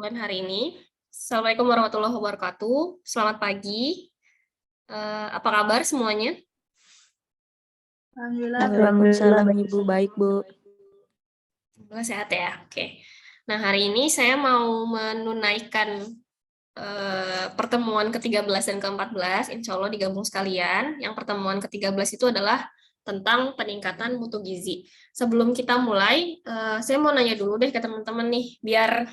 perkuliahan hari ini. Assalamualaikum warahmatullahi wabarakatuh. Selamat pagi. Apa kabar semuanya? Alhamdulillah. Waalaikumsalam Ibu, baik Bu. Semoga sehat ya. Oke. Nah, hari ini saya mau menunaikan pertemuan ke-13 dan ke-14. Insya Allah digabung sekalian. Yang pertemuan ke-13 itu adalah tentang peningkatan mutu gizi. Sebelum kita mulai, saya mau nanya dulu deh ke teman-teman nih, biar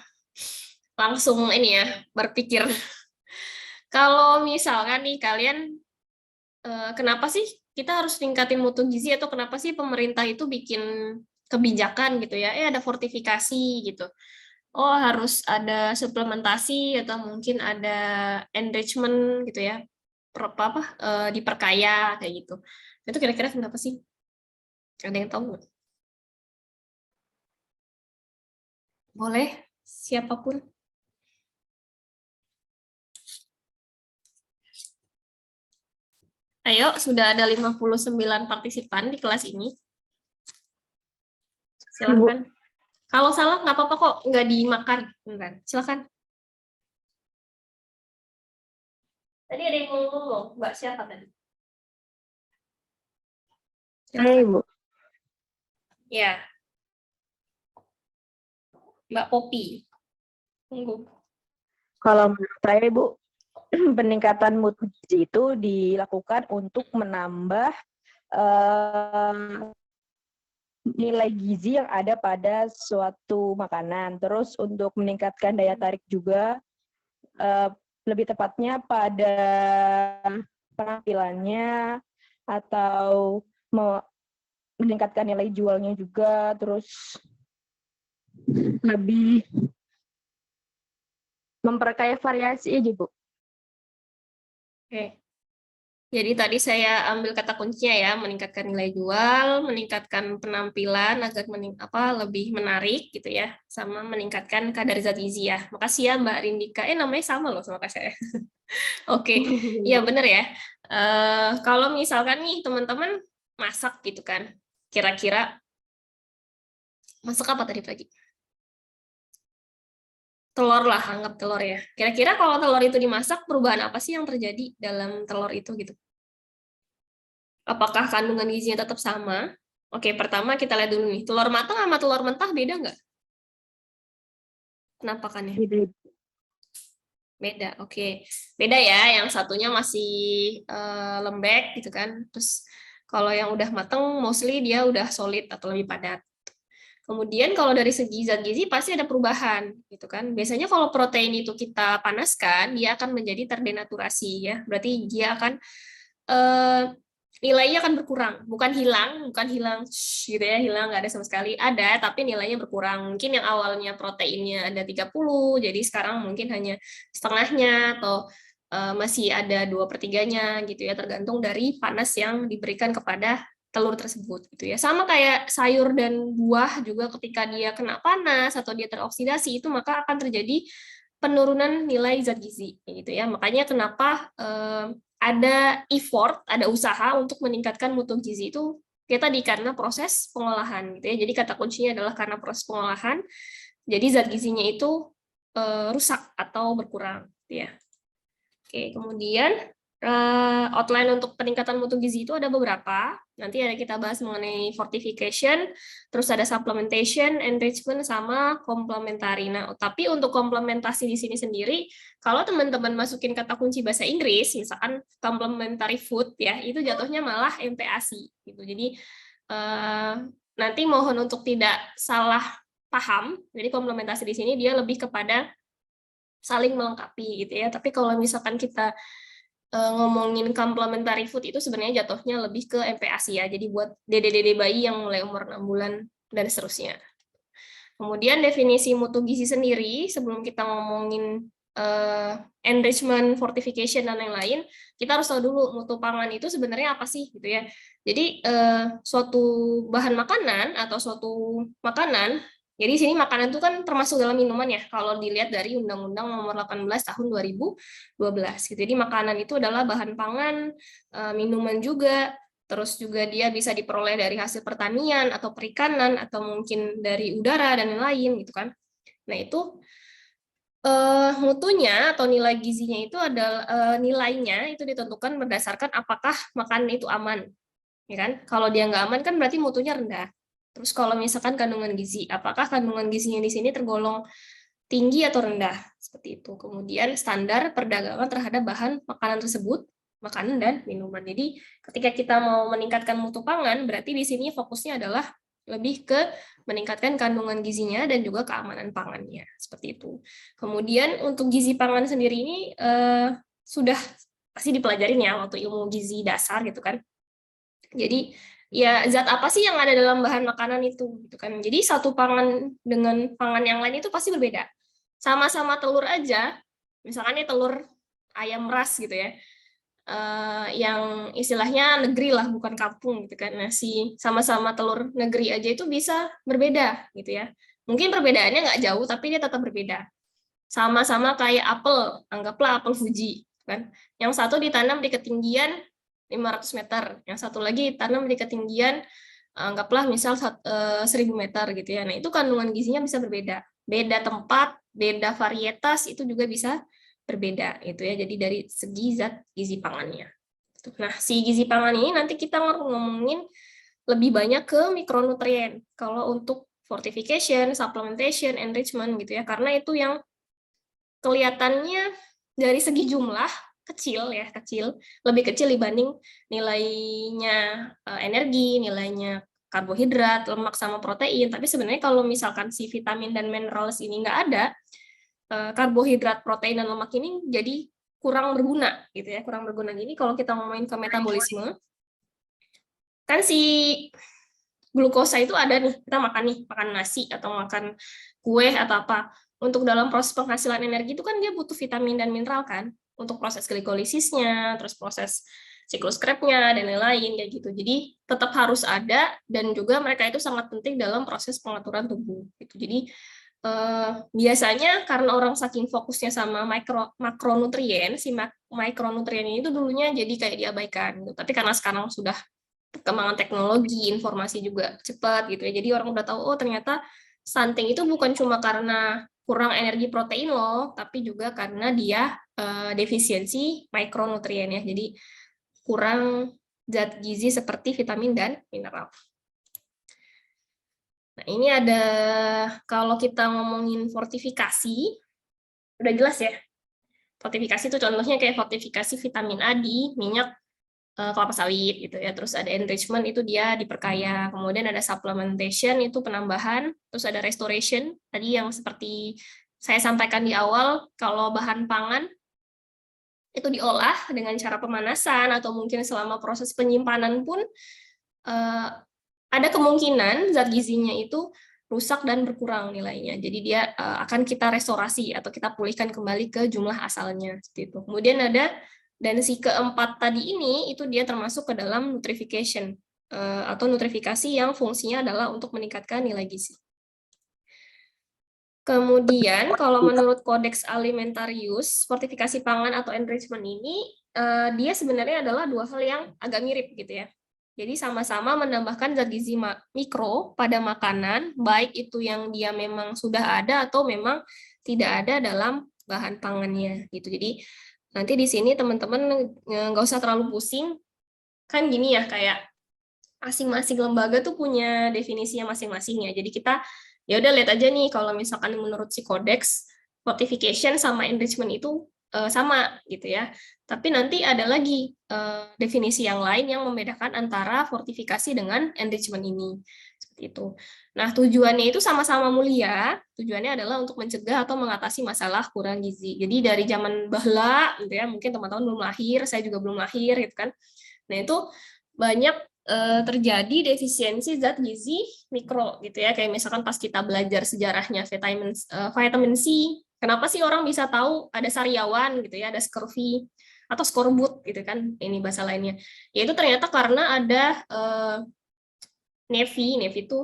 langsung ini ya, berpikir. Kalau misalkan nih kalian, kenapa sih kita harus tingkatin mutu gizi, atau kenapa sih pemerintah itu bikin kebijakan gitu ya, ada fortifikasi gitu. Oh, harus ada suplementasi atau mungkin ada enrichment gitu ya, diperkaya kayak gitu. Itu kira-kira kenapa sih? Ada yang tahu nggak? Boleh, siapapun. Ayo, sudah ada 59 partisipan di kelas ini. Silakan. Kalau salah nggak apa-apa kok, nggak dimakan. Beneran. Silakan. Tadi ada yang ngomong, Mbak siapa tadi? Hai Bu. Ya. Mbak Popi. Tunggu. Kalau menurut saya Ibu, peningkatan mutu gizi itu dilakukan untuk menambah nilai gizi yang ada pada suatu makanan. Terus untuk meningkatkan daya tarik juga, lebih tepatnya pada penampilannya atau meningkatkan nilai jualnya juga. Terus lebih memperkaya variasi aja Bu. Oke. Jadi tadi saya ambil kata kuncinya ya, meningkatkan nilai jual, meningkatkan penampilan agar lebih menarik gitu ya, sama meningkatkan kadar zat gizi ya. Makasih ya Mbak Rindika. Namanya sama loh sama saya. Oke, iya bener ya. Kalau misalkan nih teman-teman masak gitu kan, kira-kira masak apa tadi pagi? Telur lah, anggap telur ya. Kira-kira kalau telur itu dimasak, perubahan apa sih yang terjadi dalam telur itu gitu? Apakah kandungan gizinya tetap sama? Oke, pertama kita lihat dulu nih, telur matang sama telur mentah beda nggak? Penampakannya? Beda, oke. Beda ya, yang satunya masih lembek gitu kan. Terus kalau yang udah mateng, mostly dia udah solid atau lebih padat. Kemudian kalau dari segi zat gizi pasti ada perubahan gitu kan. Biasanya kalau protein itu kita panaskan, dia akan menjadi terdenaturasi ya. Berarti dia akan nilainya akan berkurang, bukan hilang gitu ya, hilang nggak ada sama sekali, ada tapi nilainya berkurang. Mungkin yang awalnya proteinnya ada 30, jadi sekarang mungkin hanya setengahnya atau masih ada 2/3-nya gitu ya, tergantung dari panas yang diberikan kepada telur tersebut gitu ya. Sama kayak sayur dan buah juga, ketika dia kena panas atau dia teroksidasi itu maka akan terjadi penurunan nilai zat gizi gitu ya. Makanya kenapa ada effort, ada usaha untuk meningkatkan mutu gizi itu kita karena proses pengolahan gitu ya. Jadi kata kuncinya adalah karena proses pengolahan, jadi zat gizinya itu rusak atau berkurang gitu ya. Oke, kemudian outline untuk peningkatan mutu gizi itu ada beberapa. Nanti ada kita bahas mengenai fortification, terus ada supplementation, enrichment, sama komplementari. Nah, tapi untuk komplementasi di sini sendiri, kalau teman-teman masukin kata kunci bahasa Inggris, misalkan complementary food ya, itu jatuhnya malah MPASI gitu. Jadi nanti mohon untuk tidak salah paham. Jadi komplementasi di sini dia lebih kepada saling melengkapi gitu ya. Tapi kalau misalkan kita ngomongin complementary food itu sebenarnya jatuhnya lebih ke MPASI ya. Jadi buat dede-dede bayi yang mulai umur 6 bulan dan seterusnya. Kemudian definisi mutu gizi sendiri, sebelum kita ngomongin enrichment, fortification, dan lain-lain, kita harus tahu dulu mutu pangan itu sebenarnya apa sih gitu ya. Jadi suatu bahan makanan atau suatu makanan, jadi di sini makanan itu kan termasuk dalam minuman ya, kalau dilihat dari Undang-Undang Nomor 18 Tahun 2012. Gitu. Jadi makanan itu adalah bahan pangan, minuman juga, terus juga dia bisa diperoleh dari hasil pertanian atau perikanan atau mungkin dari udara dan lain-lain gitu kan. Nah itu Mutunya atau nilai gizinya itu adalah nilainya itu ditentukan berdasarkan apakah makanan itu aman, ya kan? Kalau dia nggak aman kan berarti mutunya rendah. Terus kalau misalkan kandungan gizi, apakah kandungan gizinya di sini tergolong tinggi atau rendah, seperti itu. Kemudian standar perdagangan terhadap bahan makanan tersebut, makanan dan minuman. Jadi ketika kita mau meningkatkan mutu pangan, berarti di sini fokusnya adalah lebih ke meningkatkan kandungan gizinya dan juga keamanan pangannya, seperti itu. Kemudian untuk gizi pangan sendiri ini sudah pasti dipelajarin ya waktu ilmu gizi dasar gitu kan. Jadi ya zat apa sih yang ada dalam bahan makanan itu gitu kan. Jadi satu pangan dengan pangan yang lain itu pasti berbeda. Sama-sama telur aja, misalkan ini telur ayam ras gitu ya, yang istilahnya negeri lah, bukan kampung gitu kan. Nah, sama-sama telur negeri aja itu bisa berbeda gitu ya. Mungkin perbedaannya nggak jauh, tapi dia tetap berbeda. Sama-sama kayak apel, anggaplah apel Fuji kan. Yang satu ditanam di ketinggian 500 meter, yang satu lagi ditanam di ketinggian anggaplah misal 1000 meter gitu ya. Nah, itu kandungan gizinya bisa berbeda. Beda tempat, beda varietas itu juga bisa berbeda itu ya. Jadi dari segi zat gizi pangannya. Nah, si gizi pangan ini nanti kita ngomongin lebih banyak ke mikronutrien. Kalau untuk fortification, supplementation, enrichment gitu ya. Karena itu yang kelihatannya dari segi jumlah kecil ya, lebih kecil dibanding nilainya energi, nilainya karbohidrat, lemak sama protein. Tapi sebenarnya kalau misalkan si vitamin dan minerals ini nggak ada, karbohidrat, protein dan lemak ini jadi kurang berguna gitu ya, kurang berguna. Gini kalau kita ngomongin ke metabolisme, kan si glukosa itu ada nih, kita makan nasi atau makan kue atau apa. Untuk dalam proses penghasilan energi itu kan dia butuh vitamin dan mineral kan, untuk proses glikolisisnya, terus proses siklus Krebsnya dan lain-lain kayak gitu. Jadi tetap harus ada dan juga mereka itu sangat penting dalam proses pengaturan tubuh gitu. Jadi biasanya karena orang saking fokusnya sama makronutrien, si mikronutrien ini tuh dulunya jadi kayak diabaikan gitu. Tapi karena sekarang sudah perkembangan teknologi, informasi juga cepat gitu ya. Jadi orang udah tahu, oh ternyata stunting itu bukan cuma karena kurang energi protein loh, tapi juga karena dia defisiensi mikronutrien ya. Jadi kurang zat gizi seperti vitamin dan mineral. Nah, ini ada kalau kita ngomongin fortifikasi, udah jelas ya. Fortifikasi itu contohnya kayak fortifikasi vitamin A di minyak kelapa sawit gitu ya. Terus ada enrichment itu dia diperkaya. Kemudian ada supplementation itu penambahan. Terus ada restoration tadi yang seperti saya sampaikan di awal, kalau bahan pangan itu diolah dengan cara pemanasan atau mungkin selama proses penyimpanan pun ada kemungkinan zat gizinya itu rusak dan berkurang nilainya. Jadi dia akan kita restorasi atau kita pulihkan kembali ke jumlah asalnya seperti itu. Kemudian ada dan si keempat tadi ini itu dia termasuk ke dalam nutrification atau nutrifikasi yang fungsinya adalah untuk meningkatkan nilai gizi. Kemudian kalau menurut Codex Alimentarius, fortifikasi pangan atau enrichment ini dia sebenarnya adalah dua hal yang agak mirip gitu ya. Jadi sama-sama menambahkan zat gizi mikro pada makanan, baik itu yang dia memang sudah ada atau memang tidak ada dalam bahan pangannya gitu. Jadi nanti di sini teman-teman nggak usah terlalu pusing, kan gini ya, kayak masing-masing lembaga tuh punya definisinya masing-masing ya. Jadi kita ya udah lihat aja nih kalau misalkan menurut si Codex, fortification sama enrichment itu sama gitu ya. Tapi nanti ada lagi definisi yang lain yang membedakan antara fortifikasi dengan enrichment ini. Seperti itu. Nah, tujuannya itu sama-sama mulia. Tujuannya adalah untuk mencegah atau mengatasi masalah kurang gizi. Jadi dari zaman bahla gitu ya, mungkin teman-teman belum lahir, saya juga belum lahir gitu kan. Nah, itu banyak terjadi defisiensi zat gizi mikro gitu ya, kayak misalkan pas kita belajar sejarahnya vitamin C. Kenapa sih orang bisa tahu ada sariawan gitu ya, ada scurvy atau skorbut gitu kan, ini bahasa lainnya. Yaitu ternyata karena ada Navy itu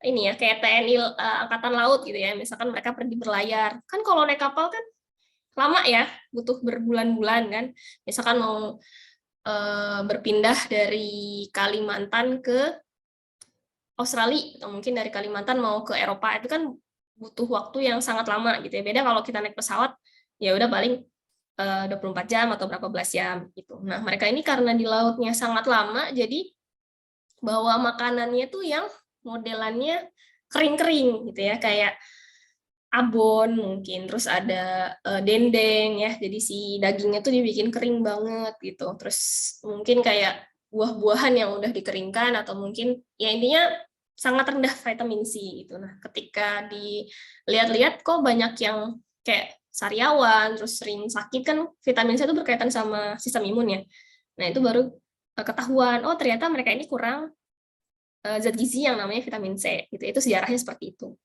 ini ya kayak TNI angkatan laut gitu ya. Misalkan mereka pergi berlayar. Kan kalau naik kapal kan lama ya, butuh berbulan-bulan kan. Misalkan mau berpindah dari Kalimantan ke Australia atau mungkin dari Kalimantan mau ke Eropa, itu kan butuh waktu yang sangat lama gitu ya. Beda kalau kita naik pesawat, ya udah paling 24 jam atau berapa belas jam gitu. Nah, mereka ini karena di lautnya sangat lama, jadi bawa makanannya tuh yang modelannya kering-kering gitu ya, kayak abon mungkin, terus ada dendeng ya, jadi si dagingnya tuh dibikin kering banget gitu. Terus mungkin kayak buah-buahan yang udah dikeringkan, atau mungkin ya intinya sangat rendah vitamin C gitu. Nah, ketika dilihat-lihat kok banyak yang kayak sariawan, terus sering sakit, kan vitamin C itu berkaitan sama sistem imun ya. Nah, itu baru ketahuan, oh ternyata mereka ini kurang zat gizi yang namanya vitamin C gitu. Itu sejarahnya seperti itu.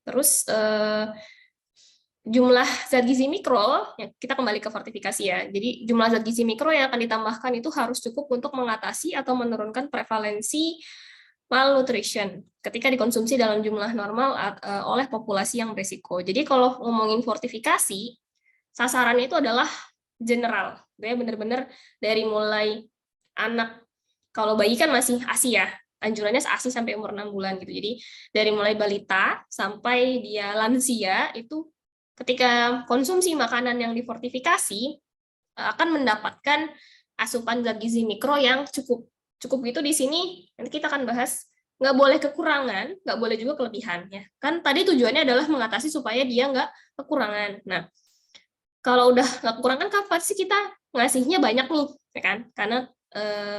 Terus jumlah zat gizi mikro, ya kita kembali ke fortifikasi ya. Jadi jumlah zat gizi mikro yang akan ditambahkan itu harus cukup untuk mengatasi atau menurunkan prevalensi malnutrition ketika dikonsumsi dalam jumlah normal oleh populasi yang berisiko. Jadi kalau ngomongin fortifikasi, sasarannya itu adalah general. Dia benar-benar dari mulai anak, kalau bayi kan masih ASI ya, anjurannya ASI sampai umur 6 bulan gitu. Jadi dari mulai balita sampai dia lansia itu ketika konsumsi makanan yang difortifikasi akan mendapatkan asupan zat gizi mikro yang cukup. Cukup gitu di sini nanti kita akan bahas, nggak boleh kekurangan, nggak boleh juga kelebihan ya. Kan tadi tujuannya adalah mengatasi supaya dia nggak kekurangan. Nah, kalau udah nggak kekurangan, kapan sih kita ngasihnya banyak nih, ya kan? Karena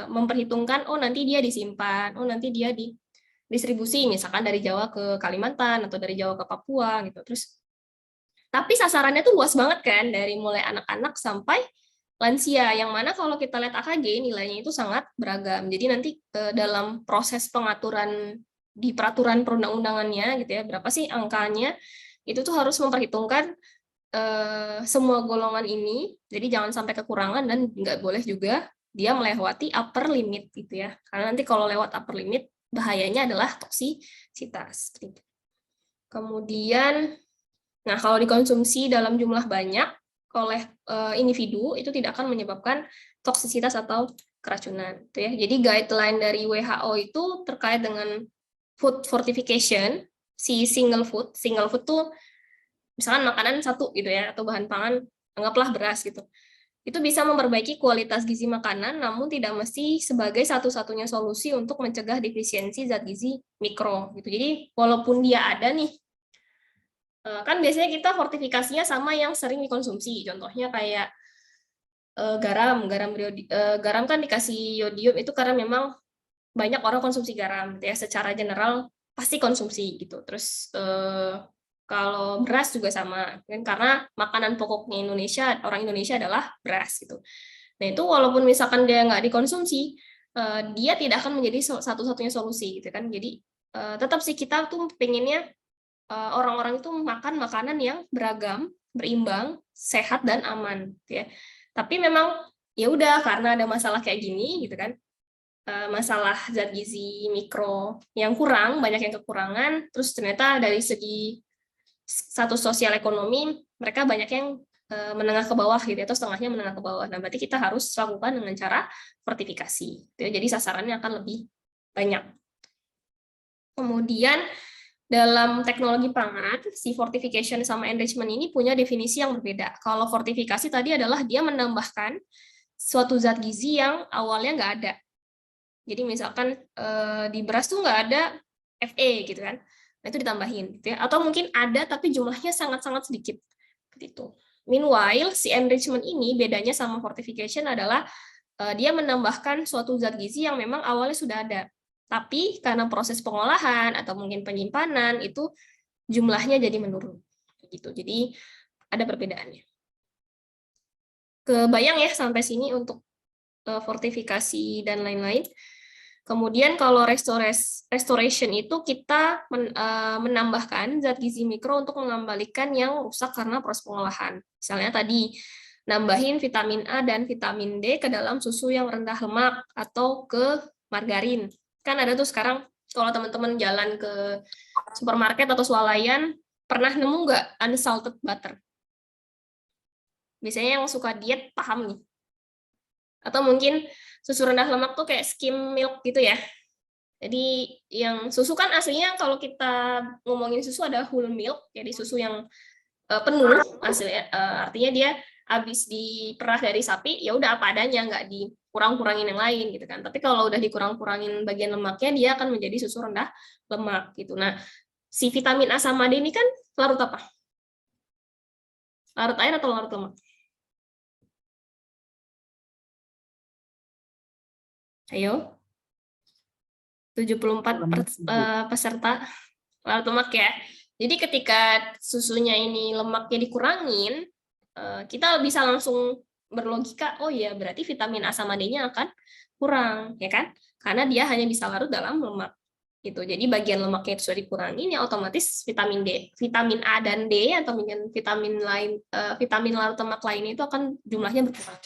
memperhitungkan, oh nanti dia disimpan, oh nanti dia didistribusi, misalkan dari Jawa ke Kalimantan atau dari Jawa ke Papua gitu. Terus tapi sasarannya tuh luas banget kan, dari mulai anak-anak sampai lansia, yang mana kalau kita lihat AKG nilainya itu sangat beragam. Jadi nanti dalam proses pengaturan di peraturan perundang-undangannya gitu ya, berapa sih angkanya, itu tuh harus memperhitungkan semua golongan ini, jadi jangan sampai kekurangan dan nggak boleh juga dia melewati upper limit gitu ya. Karena nanti kalau lewat upper limit, bahayanya adalah toksisitas. Kemudian, nah, kalau dikonsumsi dalam jumlah banyak oleh individu itu tidak akan menyebabkan toksisitas atau keracunan. Gitu ya. Jadi guideline dari WHO itu terkait dengan food fortification, si single food tuh misalkan makanan satu gitu ya, atau bahan pangan, anggaplah beras gitu. Itu bisa memperbaiki kualitas gizi makanan, namun tidak mesti sebagai satu-satunya solusi untuk mencegah defisiensi zat gizi mikro gitu. Jadi walaupun dia ada nih, kan biasanya kita fortifikasinya sama yang sering dikonsumsi. Contohnya kayak garam kan dikasih yodium itu karena memang banyak orang konsumsi garam, gitu ya. Secara general pasti konsumsi gitu. Terus kalau beras juga sama, kan karena makanan pokoknya orang Indonesia adalah beras gitu. Nah itu walaupun misalkan dia nggak dikonsumsi, dia tidak akan menjadi satu-satunya solusi gitu kan. Jadi tetap sih kita tuh pengennya orang-orang itu makan makanan yang beragam, berimbang, sehat dan aman, gitu ya. Tapi memang ya udah karena ada masalah kayak gini gitu kan, masalah zat gizi mikro yang kurang, banyak yang kekurangan, terus ternyata dari segi status sosial ekonomi mereka banyak yang menengah ke bawah gitu, atau setengahnya menengah ke bawah. Nah, berarti kita harus lakukan dengan cara fortifikasi. Gitu ya. Jadi sasarannya akan lebih banyak. Kemudian dalam teknologi pangan, si fortification sama enrichment ini punya definisi yang berbeda. Kalau fortifikasi tadi adalah dia menambahkan suatu zat gizi yang awalnya nggak ada. Jadi misalkan di beras tuh nggak ada Fe gitu kan, nah itu ditambahin gitu ya. Atau mungkin ada tapi jumlahnya sangat-sangat sedikit gitu. Meanwhile si enrichment ini bedanya sama fortification adalah dia menambahkan suatu zat gizi yang memang awalnya sudah ada, tapi karena proses pengolahan atau mungkin penyimpanan itu jumlahnya jadi menurun gitu. Jadi ada perbedaannya. Kebayang ya sampai sini untuk fortifikasi dan lain-lain. Kemudian kalau restoration itu kita menambahkan zat gizi mikro untuk mengembalikan yang rusak karena proses pengolahan. Misalnya tadi nambahin vitamin A dan vitamin D ke dalam susu yang rendah lemak atau ke margarin. Kan ada tuh sekarang kalau teman-teman jalan ke supermarket atau swalayan, pernah nemu nggak unsalted butter? Biasanya yang suka diet paham nih. Atau mungkin susu rendah lemak tuh kayak skim milk gitu ya. Jadi yang susu kan aslinya kalau kita ngomongin susu ada whole milk, jadi susu yang penuh hasilnya, artinya dia habis diperah dari sapi, ya udah apa adanya, nggak dikurang-kurangin yang lain gitu kan. Tapi kalau udah dikurang-kurangin bagian lemaknya, dia akan menjadi susu rendah lemak gitu. Nah, si vitamin A sama D ini kan larut apa? Larut air atau larut lemak? Ayo. 74 peserta larut lemak ya. Jadi ketika susunya ini lemaknya dikurangin, kita bisa langsung berlogika, oh ya berarti vitamin A sama D-nya akan kurang, ya kan? Karena dia hanya bisa larut dalam lemak. Gitu. Jadi bagian lemaknya itu sudah dikurangin, ya otomatis vitamin D, vitamin A dan D atau vitamin lain, vitamin larut lemak lainnya itu akan jumlahnya berkurang.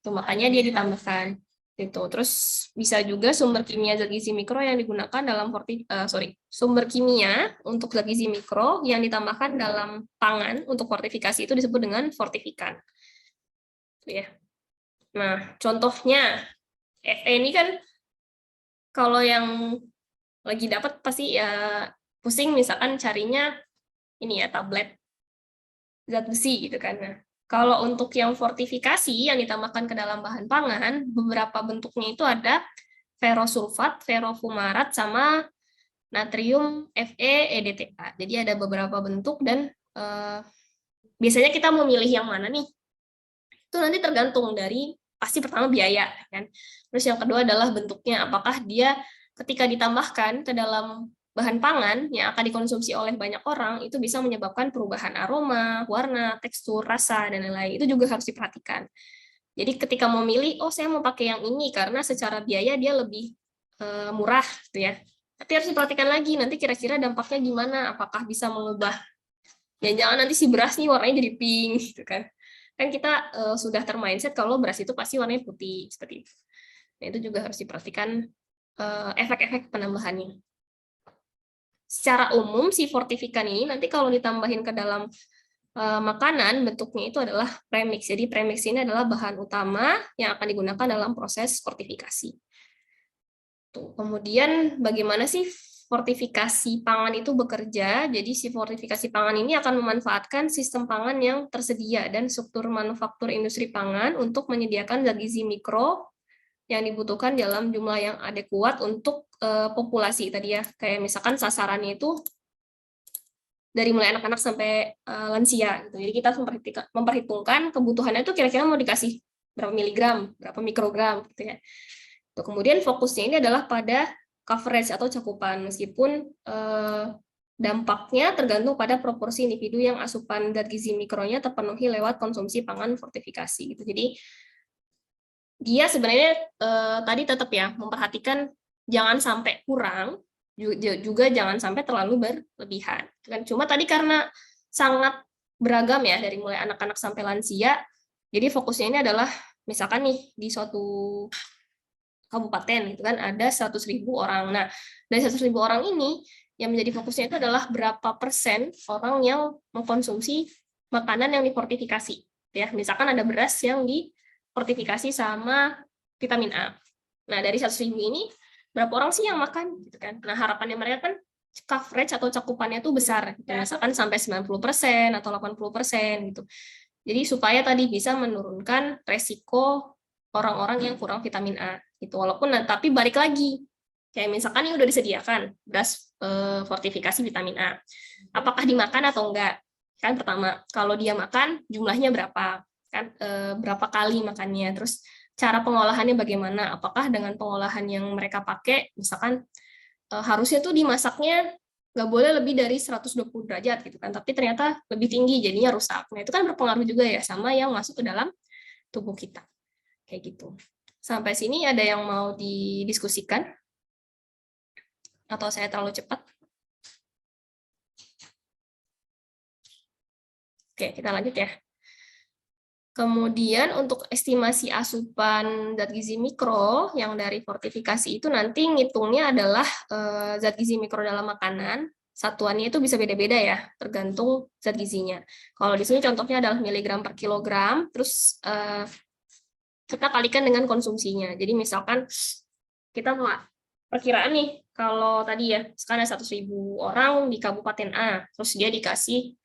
Itu makanya dia ditambahkan. Gitu. Terus bisa juga sumber kimia zat gizi mikro yang digunakan dalam sumber kimia untuk zat gizi mikro yang ditambahkan dalam pangan untuk fortifikasi itu disebut dengan fortifikan. Ya. Nah, contohnya Fe ini kan kalau yang lagi dapat pasti ya pusing misalkan carinya ini ya tablet zat besi gitu kan. Nah, kalau untuk yang fortifikasi yang ditambahkan ke dalam bahan pangan, beberapa bentuknya itu ada ferrosulfat, ferrofumarat, sama natrium FeEDTA. Jadi ada beberapa bentuk dan biasanya kita mau milih yang mana nih? Itu nanti tergantung dari pasti pertama biaya kan. Terus yang kedua adalah bentuknya, apakah dia ketika ditambahkan ke dalam bahan pangan yang akan dikonsumsi oleh banyak orang itu bisa menyebabkan perubahan aroma, warna, tekstur, rasa dan lain-lain. Itu juga harus diperhatikan. Jadi ketika mau milih, oh saya mau pakai yang ini karena secara biaya dia lebih murah gitu ya. Tapi harus diperhatikan lagi nanti kira-kira dampaknya gimana, apakah bisa mengubah. Jangan-jangan nanti si beras nih warnanya jadi pink gitu kan. Kan kita sudah termindset kalau beras itu pasti warnanya putih seperti itu. Nah, itu juga harus diperhatikan efek-efek penambahannya. Secara umum si fortifikan ini nanti kalau ditambahin ke dalam makanan bentuknya itu adalah premix. Jadi premix ini adalah bahan utama yang akan digunakan dalam proses fortifikasi. Tuh. Kemudian bagaimana sih fortifikasi pangan itu bekerja? Jadi si fortifikasi pangan ini akan memanfaatkan sistem pangan yang tersedia dan struktur manufaktur industri pangan untuk menyediakan zat gizi mikro yang dibutuhkan dalam jumlah yang adekuat untuk populasi tadi ya. Kayak misalkan sasarannya itu dari mulai anak-anak sampai lansia gitu. Jadi kita memperhitungkan kebutuhannya itu kira-kira mau dikasih berapa miligram, berapa mikrogram gitu ya. Kemudian fokusnya ini adalah pada coverage atau cakupan, meskipun dampaknya tergantung pada proporsi individu yang asupan zat gizi mikronya terpenuhi lewat konsumsi pangan fortifikasi gitu. Jadi dia sebenarnya tadi tetap ya memperhatikan jangan sampai kurang, juga jangan sampai terlalu berlebihan. Cuma tadi karena sangat beragam ya dari mulai anak-anak sampai lansia, jadi fokusnya ini adalah misalkan nih di suatu kabupaten itu kan ada 100.000 orang. Nah, dari 100.000 orang ini yang menjadi fokusnya itu adalah berapa persen orang yang mengkonsumsi makanan yang difortifikasi. Ya, misalkan ada beras yang difortifikasi sama vitamin A. Nah, dari 100.000 ini berapa orang sih yang makan gitu kan. Nah, harapannya mereka kan coverage atau cakupannya itu besar, gitu. Misalkan sampai 90% atau 80% gitu. Jadi supaya tadi bisa menurunkan resiko orang-orang yang kurang vitamin A gitu. Walaupun tapi balik lagi kayak misalkan ini udah disediakan beras fortifikasi vitamin A, apakah dimakan atau enggak? Kan pertama kalau dia makan jumlahnya berapa, kan berapa kali makannya, terus cara pengolahannya bagaimana, apakah dengan pengolahan yang mereka pakai misalkan harusnya tuh dimasaknya nggak boleh lebih dari 120 derajat gitu kan, tapi ternyata lebih tinggi jadinya rusak. Nah itu kan berpengaruh juga ya sama yang masuk ke dalam tubuh kita kayak gitu. Sampai sini ada yang mau didiskusikan? Atau saya terlalu cepat? Oke, kita lanjut ya. Kemudian untuk estimasi asupan zat gizi mikro yang dari fortifikasi itu nanti ngitungnya adalah zat gizi mikro dalam makanan. Satuannya itu bisa beda-beda ya, tergantung zat gizinya. Kalau di sini contohnya adalah miligram per kilogram, terus kita kalikan dengan konsumsinya. Jadi misalkan kita mau perkiraan nih, kalau tadi ya, sekarang ada 100.000 orang di Kabupaten A, terus dia dikasih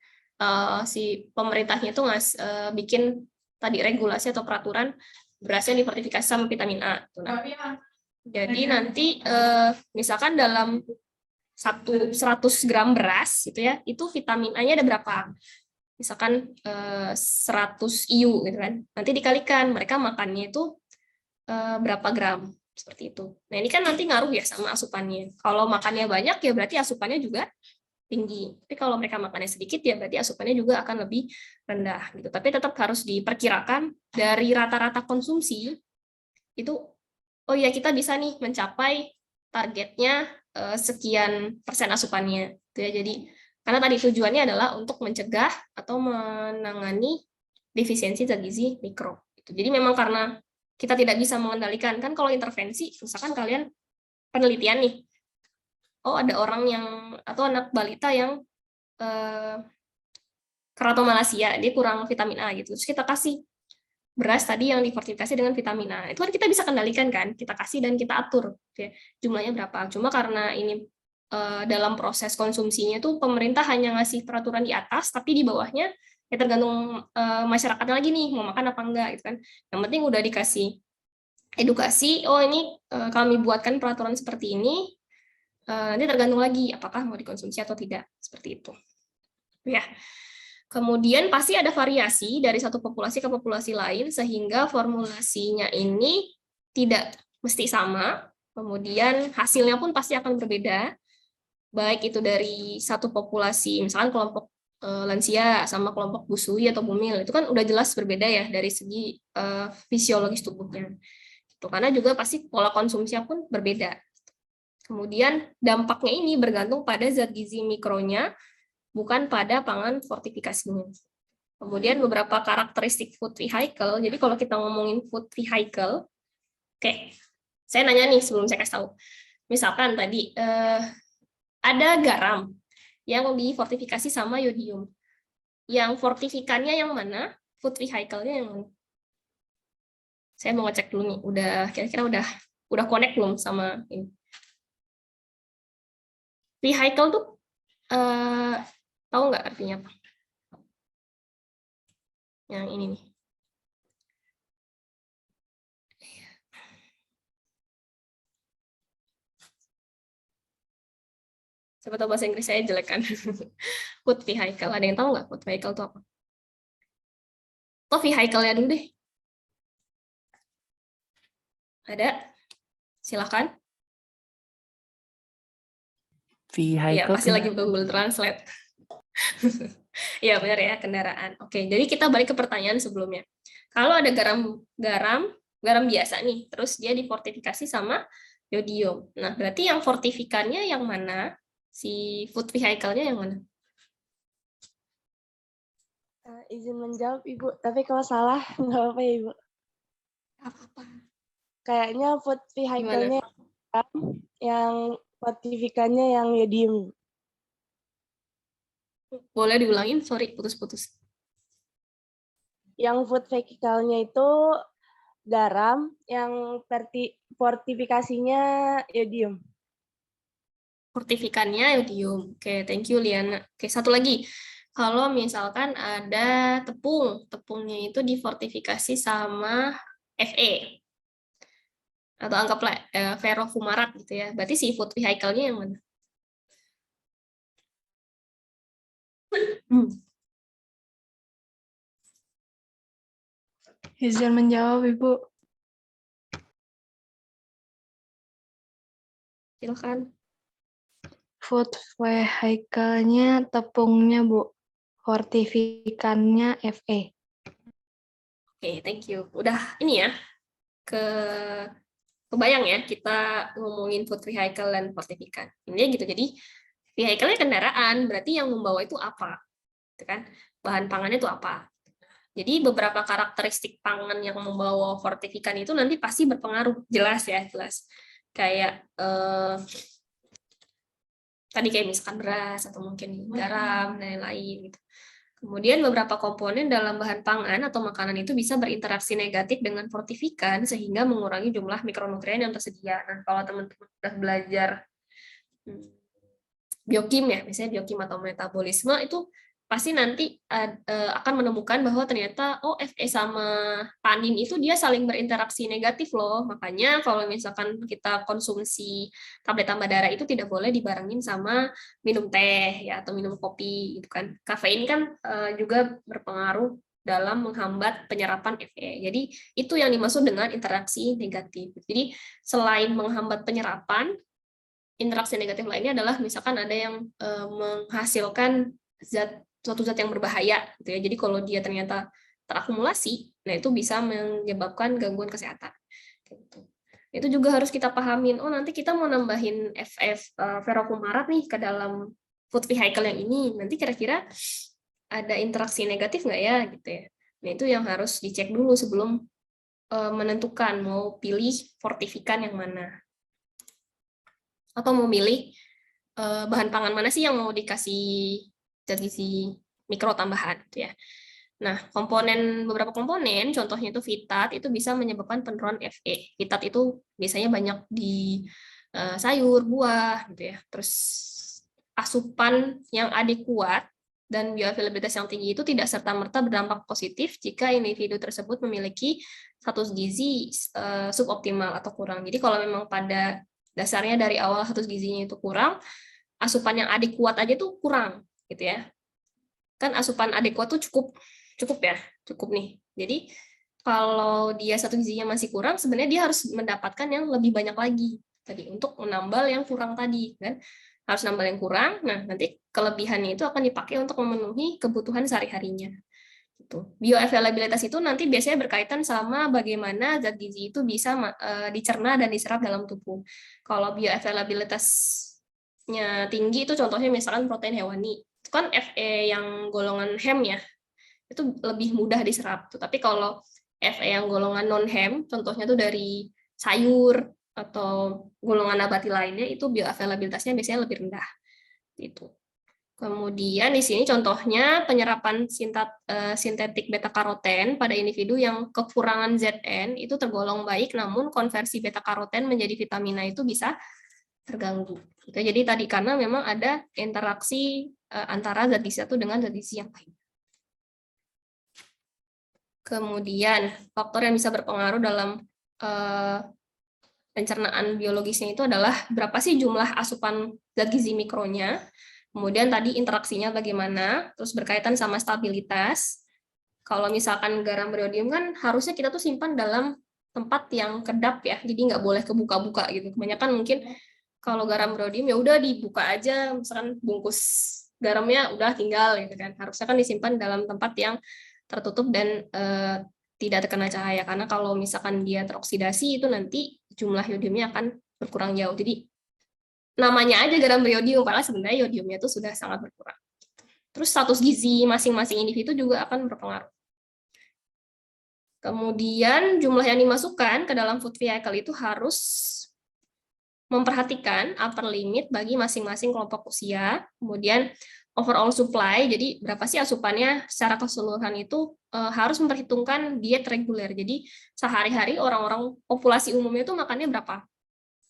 si pemerintahnya itu bikin tadi regulasi atau peraturan berasnya difortifikasi sama vitamin A. Nah, jadi nanti misalkan dalam 100 gram beras gitu ya, itu vitamin A-nya ada berapa? Misalkan 100 IU gitu kan. Nanti dikalikan mereka makannya itu berapa gram seperti itu. Nah, ini kan nanti ngaruh ya sama asupannya. Kalau makannya banyak ya berarti asupannya juga tinggi. Tapi kalau mereka makannya sedikit ya berarti asupannya juga akan lebih rendah gitu. Tapi tetap harus diperkirakan dari rata-rata konsumsi itu, oh ya kita bisa nih mencapai targetnya sekian persen asupannya. Gitu ya. Jadi karena tadi tujuannya adalah untuk mencegah atau menangani defisiensi zat gizi mikro. Jadi memang karena kita tidak bisa mengendalikan, kan kalau intervensi, misalkan kalian penelitian nih, oh ada orang yang, atau anak balita yang keratomalacia, dia kurang vitamin A gitu, terus kita kasih beras tadi yang difortifikasi dengan vitamin A, itu kan kita bisa kendalikan kan, kita kasih dan kita atur ya, jumlahnya berapa. Cuma karena ini dalam proses konsumsinya tuh pemerintah hanya ngasih peraturan di atas, tapi di bawahnya ya tergantung masyarakatnya lagi nih mau makan apa enggak gitu kan. Yang penting udah dikasih edukasi, oh ini kami buatkan peraturan seperti ini, nanti tergantung lagi apakah mau dikonsumsi atau tidak, seperti itu. Ya. Kemudian pasti ada variasi dari satu populasi ke populasi lain sehingga formulasinya ini tidak mesti sama. Kemudian hasilnya pun pasti akan berbeda. Baik itu dari satu populasi, misalkan kelompok lansia sama kelompok busui atau bumil, itu kan udah jelas berbeda ya dari segi fisiologis tubuhnya. Itu karena juga pasti pola konsumsinya pun berbeda. Kemudian dampaknya ini bergantung pada zat gizi mikronya, bukan pada pangan fortifikasinya. Kemudian beberapa karakteristik food vehicle. Jadi kalau kita ngomongin food vehicle, oke, saya nanya nih sebelum saya kasih tahu. Misalkan tadi ada garam yang difortifikasi sama yodium. Yang fortifikannya yang mana? Food vehicle-nya yang mana? Saya mau ngecek dulu nih, kira-kira udah connect belum sama ini? Vehicle tuh tahu nggak artinya apa? Yang ini nih. Siapa tahu bahasa Inggris saya jelek kan. Food vehicle. Ada yang tahu nggak food vehicle itu apa? Atau vehicle-nya dulu deh. Ada? Silakan. Vehicle. Ya, pasti lagi Google Translate. Ya, benar ya, kendaraan. Oke, jadi kita balik ke pertanyaan sebelumnya. Kalau ada garam biasa nih, terus dia difortifikasi sama yodium. Nah, berarti yang fortifikannya yang mana? Si food vehicle-nya yang mana? Izin menjawab, Ibu. Tapi kalau salah, nggak apa-apa ya, Ibu. Apa-apa. Kayaknya food vehicle-nya yang fortifikannya yang yodium. Boleh diulangin? Sorry, putus-putus. Yang food vehicle-nya itu garam, yang fortifikasinya yodium. Fortifikannya yodium. Oke, thank you Liana. Oke, satu lagi. Kalau misalkan ada tepungnya itu difortifikasi sama Fe. Atau anggaplah ferrofumarat gitu ya. Berarti si food vehicle-nya yang mana? Izin menjawab, Ibu. Silakan. Food vehicle-nya tepungnya, Bu. Fortifikannya Fe. Oke, thank you. Udah ini ya, kebayang ya kita ngomongin food vehicle dan fortifikan. Ini gitu, jadi vehicle-nya kendaraan, berarti yang membawa itu apa? Gitu kan? Bahan pangannya itu apa? Jadi beberapa karakteristik pangan yang membawa fortifikan itu nanti pasti berpengaruh, jelas ya, jelas. Kayak tadi kayak misalkan beras atau mungkin garam dan lain-lain gitu. Kemudian beberapa komponen dalam bahan pangan atau makanan itu bisa berinteraksi negatif dengan fortifikan sehingga mengurangi jumlah mikronutrien yang tersedia. Nah, kalau teman-teman sudah belajar biokim ya, misalnya biokim atau metabolisme itu pasti nanti akan menemukan bahwa ternyata FA sama tanin itu dia saling berinteraksi negatif loh. Makanya kalau misalkan kita konsumsi tablet tambah darah itu tidak boleh dibarengin sama minum teh ya atau minum kopi gitu kan. Kafein kan juga berpengaruh dalam menghambat penyerapan FA. Jadi itu yang dimaksud dengan interaksi negatif. Jadi selain menghambat penyerapan, interaksi negatif lainnya adalah misalkan ada yang menghasilkan suatu zat yang berbahaya gitu ya. Jadi kalau dia ternyata terakumulasi, nah itu bisa menyebabkan gangguan kesehatan. Gitu. Itu juga harus kita pahamin. Nanti kita mau nambahin ferrofumarat nih ke dalam food vehicle yang ini. Nanti kira-kira ada interaksi negatif nggak ya gitu ya. Nah itu yang harus dicek dulu sebelum menentukan mau pilih fortifikan yang mana. Atau mau milih bahan pangan mana sih yang mau dikasih zat gizi mikro tambahan gitu ya. Nah, beberapa komponen, contohnya itu fitat, itu bisa menyebabkan penurunan Fe. Fitat itu biasanya banyak di sayur, buah gitu ya. Terus asupan yang adekuat dan bioavailabilitas yang tinggi itu tidak serta-merta berdampak positif jika individu tersebut memiliki status gizi suboptimal atau kurang. Jadi kalau memang pada dasarnya dari awal status gizinya itu kurang, asupan yang adekuat aja tuh kurang gitu ya. Kan asupan adekuat tuh cukup nih. Jadi kalau dia status gizinya masih kurang, sebenarnya dia harus mendapatkan yang lebih banyak lagi tadi untuk menambal yang kurang tadi kan. Harus nambal yang kurang. Nah, nanti kelebihannya itu akan dipakai untuk memenuhi kebutuhan sehari-harinya. Gitu. Bioavailabilitas itu nanti biasanya berkaitan sama bagaimana zat gizi itu bisa dicerna dan diserap dalam tubuh. Kalau bioavailabilitasnya tinggi itu contohnya misalkan protein hewani. Itu kan Fe yang golongan hem ya. Itu lebih mudah diserap. Tapi kalau Fe yang golongan non-hem, contohnya tuh dari sayur atau golongan nabati lainnya, itu bioavailabilitasnya biasanya lebih rendah. Gitu. Kemudian di sini contohnya penyerapan sintetik beta karoten pada individu yang kekurangan Zn itu tergolong baik, namun konversi beta karoten menjadi vitamina itu bisa terganggu. Gitu. Jadi tadi karena memang ada interaksi antara zat gizi satu dengan zat gizi yang lain. Kemudian faktor yang bisa berpengaruh dalam pencernaan biologisnya itu adalah berapa sih jumlah asupan zat gizi mikronya. Kemudian tadi interaksinya bagaimana, terus berkaitan sama stabilitas. Kalau misalkan garam beriodium kan harusnya kita tuh simpan dalam tempat yang kedap ya, jadi nggak boleh kebuka-buka gitu. Kebanyakan mungkin kalau garam beriodium ya udah dibuka aja, misalkan bungkus garamnya udah tinggal gitu kan. Harusnya kan disimpan dalam tempat yang tertutup dan tidak terkena cahaya, karena kalau misalkan dia teroksidasi itu nanti jumlah yodiumnya akan berkurang jauh. Jadi namanya aja garam beriodium, padahal sebenarnya yodiumnya itu sudah sangat berkurang. Terus status gizi masing-masing individu juga akan berpengaruh. Kemudian jumlah yang dimasukkan ke dalam food vehicle itu harus memperhatikan upper limit bagi masing-masing kelompok usia, kemudian overall supply, jadi berapa sih asupannya secara keseluruhan itu harus memperhitungkan diet reguler. Jadi sehari-hari orang-orang populasi umumnya itu makannya berapa?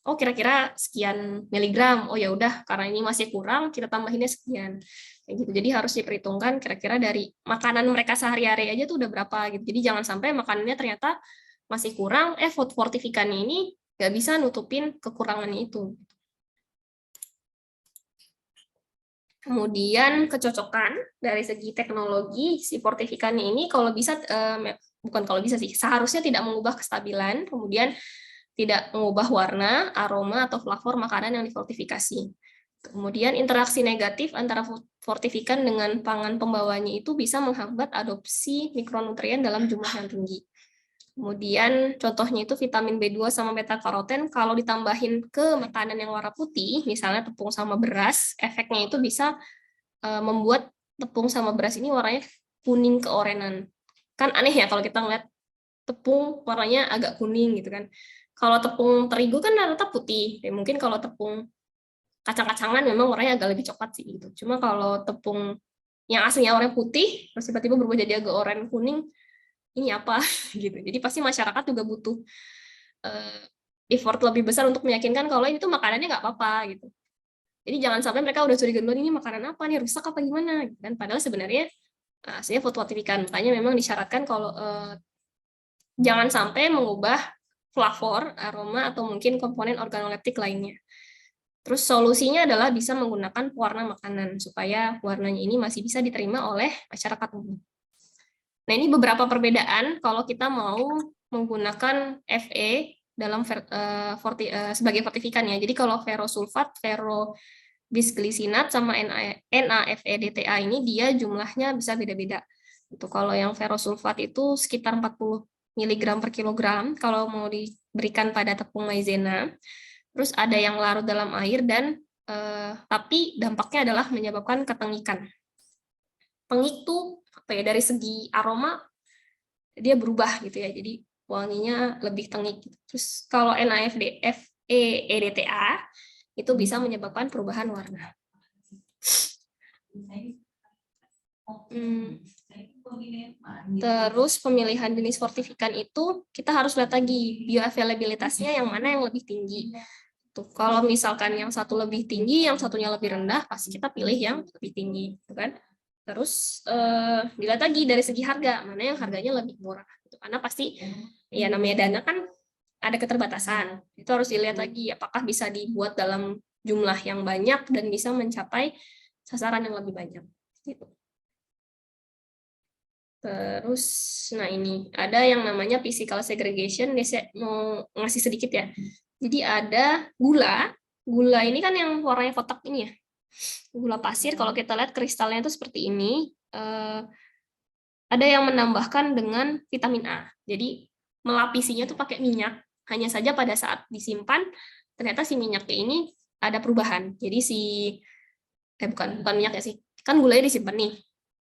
Kira-kira sekian miligram. Ya udah, karena ini masih kurang, kita tambahinnya sekian. Kayak gitu. Jadi harus diperhitungkan kira-kira dari makanan mereka sehari-hari aja tuh udah berapa gitu. Jadi jangan sampai makanannya ternyata masih kurang, food fortifikan ini nggak bisa nutupin kekurangannya itu. Kemudian kecocokan dari segi teknologi si fortifikannya ini kalau bisa bukan kalau bisa sih, seharusnya tidak mengubah kestabilan, kemudian tidak mengubah warna, aroma, atau flavor makanan yang difortifikasi. Kemudian interaksi negatif antara fortifikan dengan pangan pembawanya itu bisa menghambat adopsi mikronutrien dalam jumlah yang tinggi. Kemudian contohnya itu vitamin B2 sama beta karoten kalau ditambahin ke makanan yang warna putih, misalnya tepung sama beras, efeknya itu bisa membuat tepung sama beras ini warnanya kuning keorenan. Kan aneh ya kalau kita ngeliat tepung warnanya agak kuning gitu kan. Kalau tepung terigu kan rata-rata putih. Ya, mungkin kalau tepung kacang-kacangan memang warnanya agak lebih coklat sih gitu. Cuma kalau tepung yang aslinya warna putih, terus tiba-tiba berubah jadi agak oranye kuning, ini apa gitu. Jadi pasti masyarakat juga butuh effort lebih besar untuk meyakinkan kalau ini tuh makanannya nggak apa-apa gitu. Jadi jangan sampai mereka udah curiga duluan ini makanan apa nih, rusak apa gimana gitu kan. Padahal sebenarnya aslinya food fortifikan. Makanya memang disyaratkan kalau jangan sampai mengubah flavor, aroma atau mungkin komponen organoleptik lainnya. Terus solusinya adalah bisa menggunakan pewarna makanan supaya warnanya ini masih bisa diterima oleh masyarakat umum. Nah, ini beberapa perbedaan kalau kita mau menggunakan Fe dalam sebagai fortifikan ya. Jadi kalau ferrosulfat, ferrobisglisinat sama NaFeDTA ini dia jumlahnya bisa beda-beda. Itu kalau yang ferrosulfat itu sekitar 40 mg per kilogram kalau mau diberikan pada tepung maizena. Terus ada yang larut dalam air dan tapi dampaknya adalah menyebabkan ketengikan. Pengik tuh apa ya, dari segi aroma dia berubah gitu ya. Jadi wanginya lebih tengik. Terus kalau NaFeDTA itu bisa menyebabkan perubahan warna. Terus pemilihan jenis fortifikan itu kita harus lihat lagi bioavailabilitasnya yang mana yang lebih tinggi. Tuh, kalau misalkan yang satu lebih tinggi, yang satunya lebih rendah, pasti kita pilih yang lebih tinggi, gitu kan? Terus dilihat lagi dari segi harga, mana yang harganya lebih murah. Gitu. Karena pasti ya namanya dana kan ada keterbatasan. Itu harus dilihat lagi apakah bisa dibuat dalam jumlah yang banyak dan bisa mencapai sasaran yang lebih banyak. Gitu. Terus, nah ini ada yang namanya physical segregation. Saya mau ngasih sedikit ya. Jadi ada gula. Gula ini kan yang warnanya kotak ini ya. Gula pasir, kalau kita lihat kristalnya itu seperti ini. Ada yang menambahkan dengan vitamin A. Jadi melapisinya tuh pakai minyak. Hanya saja pada saat disimpan, ternyata si minyaknya ini ada perubahan. Jadi bukan minyak ya sih. Kan gulanya disimpan nih.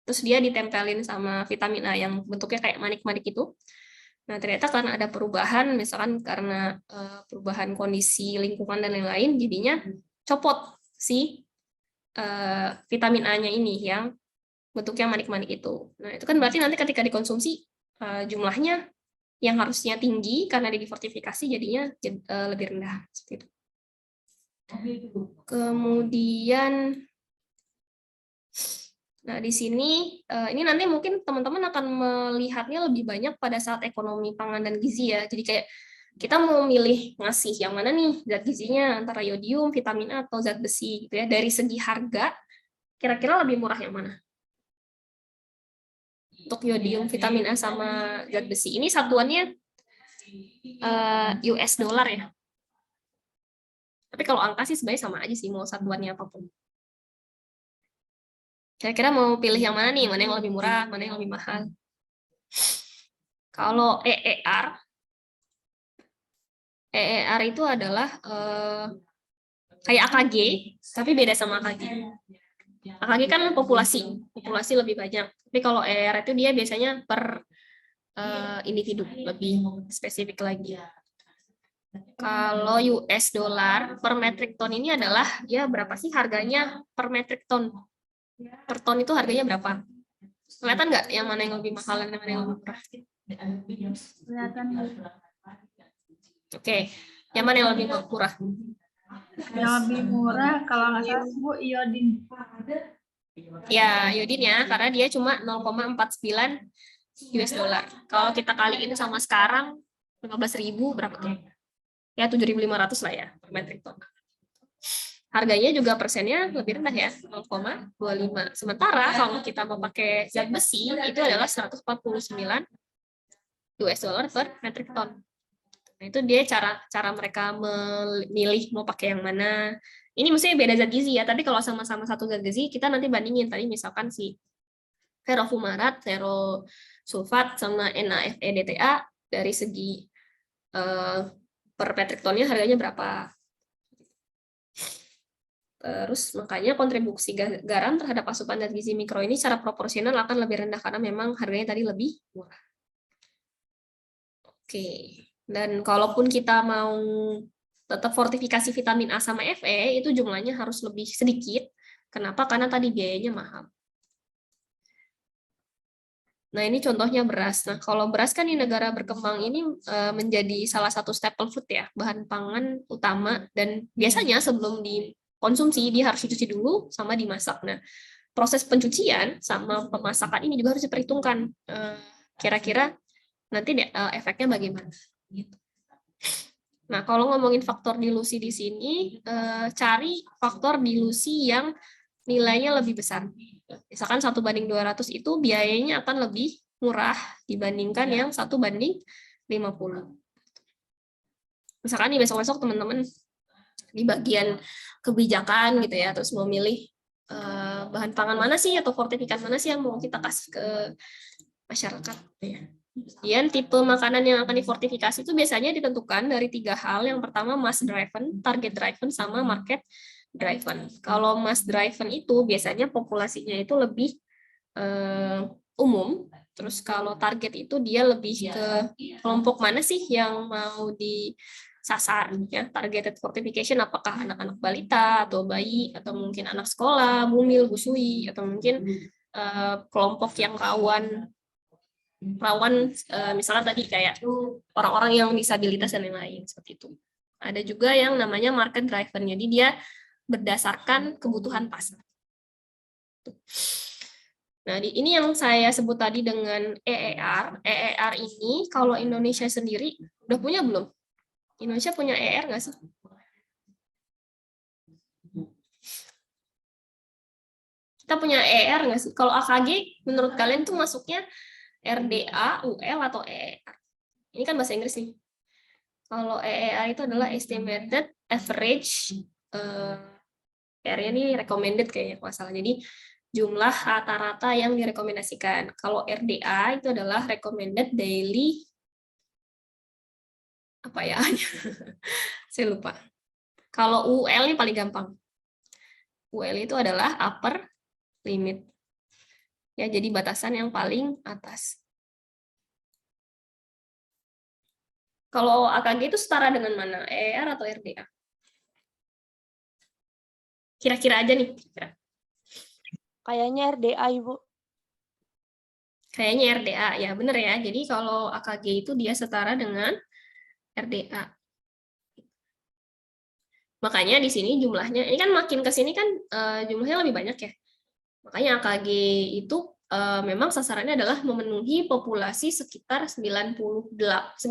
Terus dia ditempelin sama vitamin A yang bentuknya kayak manik-manik itu. Nah, ternyata karena ada perubahan, misalkan karena perubahan kondisi lingkungan dan lain-lain, jadinya copot si vitamin A-nya ini yang bentuknya manik-manik itu. Nah, itu kan berarti nanti ketika dikonsumsi, jumlahnya yang harusnya tinggi, karena difortifikasi jadinya lebih rendah. Seperti itu. Kemudian, nah, di sini, ini nanti mungkin teman-teman akan melihatnya lebih banyak pada saat ekonomi pangan dan gizi ya. Jadi kayak kita mau milih ngasih yang mana nih zat gizinya antara yodium, vitamin A, atau zat besi gitu ya. Dari segi harga, kira-kira lebih murah yang mana? Untuk yodium, vitamin A, sama zat besi. Ini satuannya US dollar ya. Tapi kalau angka sih sebenarnya sama aja sih, mau satuannya apapun. Kira-kira mau pilih yang mana nih? Mana yang lebih murah, mana yang lebih mahal? Kalau EER itu adalah kayak AKG, tapi beda sama AKG. AKG kan populasi lebih banyak. Tapi kalau EER itu dia biasanya per individu, lebih spesifik lagi. Kalau US dollar per metric ton ini adalah ya berapa sih harganya per metric ton? Per ton itu harganya berapa? Kelihatan nggak yang mana yang lebih mahal dan mana yang lebih murah? Kelihatan. Oke, yang mana yang lebih murah? Yang lebih murah kalau nggak salah Bu iodin. Ya, iodin ya, karena dia cuma 0,49 US dollar. Kalau kita kaliin sama sekarang 15.000 berapa tuh? Ya 7.500 lah ya per metric ton. Harganya juga persennya lebih rendah ya, 0,25. Sementara kalau kita mau pakai zat besi itu adalah 149 US dollar per metric ton. Nah, itu dia cara mereka memilih mau pakai yang mana. Ini mestinya beda zat gizi ya, tapi kalau sama-sama satu zat gizi, kita nanti bandingin tadi misalkan si ferrofumarat, ferrosulfat, sama NaFeDTA dari segi per metric tonnya harganya berapa. Terus makanya kontribusi garam terhadap asupan zat gizi mikro ini secara proporsional akan lebih rendah karena memang harganya tadi lebih murah. Oke. Dan kalaupun kita mau tetap fortifikasi vitamin A sama Fe, itu jumlahnya harus lebih sedikit. Kenapa? Karena tadi biayanya mahal. Nah, ini contohnya beras. Nah, kalau beras kan di negara berkembang ini menjadi salah satu staple food ya, bahan pangan utama. Dan biasanya sebelum konsumsi, dia harus dicuci dulu sama dimasak. Nah, proses pencucian sama pemasakan ini juga harus diperhitungkan. Kira-kira nanti efeknya bagaimana. Gitu. Nah, kalau ngomongin faktor dilusi di sini, cari faktor dilusi yang nilainya lebih besar. Misalkan 1:200 itu biayanya akan lebih murah dibandingkan yang 1:50. Misalkan nih besok-besok teman-teman di bagian kebijakan gitu ya, terus mau milih bahan pangan mana sih atau fortifikan mana sih yang mau kita kasih ke masyarakat. Kemudian tipe makanan yang akan difortifikasi itu biasanya ditentukan dari 3 hal. Yang pertama mass driven, target driven, sama market driven. Kalau mass driven itu biasanya populasinya itu lebih umum. Terus kalau target itu dia lebih ke kelompok mana sih yang mau disasar, ya, targeted fortification, apakah anak-anak balita atau bayi atau mungkin anak sekolah, bumil, busui, atau mungkin kelompok yang rawan misalnya tadi kayak orang-orang yang disabilitas dan lain-lain seperti itu. Ada juga yang namanya market driven, jadi dia berdasarkan kebutuhan pasar. Nah, ini yang saya sebut tadi dengan EER. EER ini kalau Indonesia sendiri udah punya belum? Indonesia punya EER nggak sih? Kita punya EER nggak sih? Kalau AKG menurut kalian tuh masuknya RDA, UL, atau EER? Ini kan bahasa Inggris nih. Kalau EER itu adalah Estimated Average, R-nya ini recommended kayaknya kalau salah. Jadi jumlah rata-rata yang direkomendasikan. Kalau RDA itu adalah Recommended Daily, apa ya? Saya lupa. Kalau UL ini paling gampang. UL itu adalah upper limit. Ya, jadi batasan yang paling atas. Kalau AKG itu setara dengan mana? EER atau RDA? Kira-kira aja nih. Kira-kira. Kayaknya RDA, Ibu. Kayaknya RDA, ya bener ya. Jadi kalau AKG itu dia setara dengan RDA. Makanya di sini jumlahnya, ini kan makin ke sini kan jumlahnya lebih banyak ya. Makanya AKG itu memang sasarannya adalah memenuhi populasi sekitar 97-98%.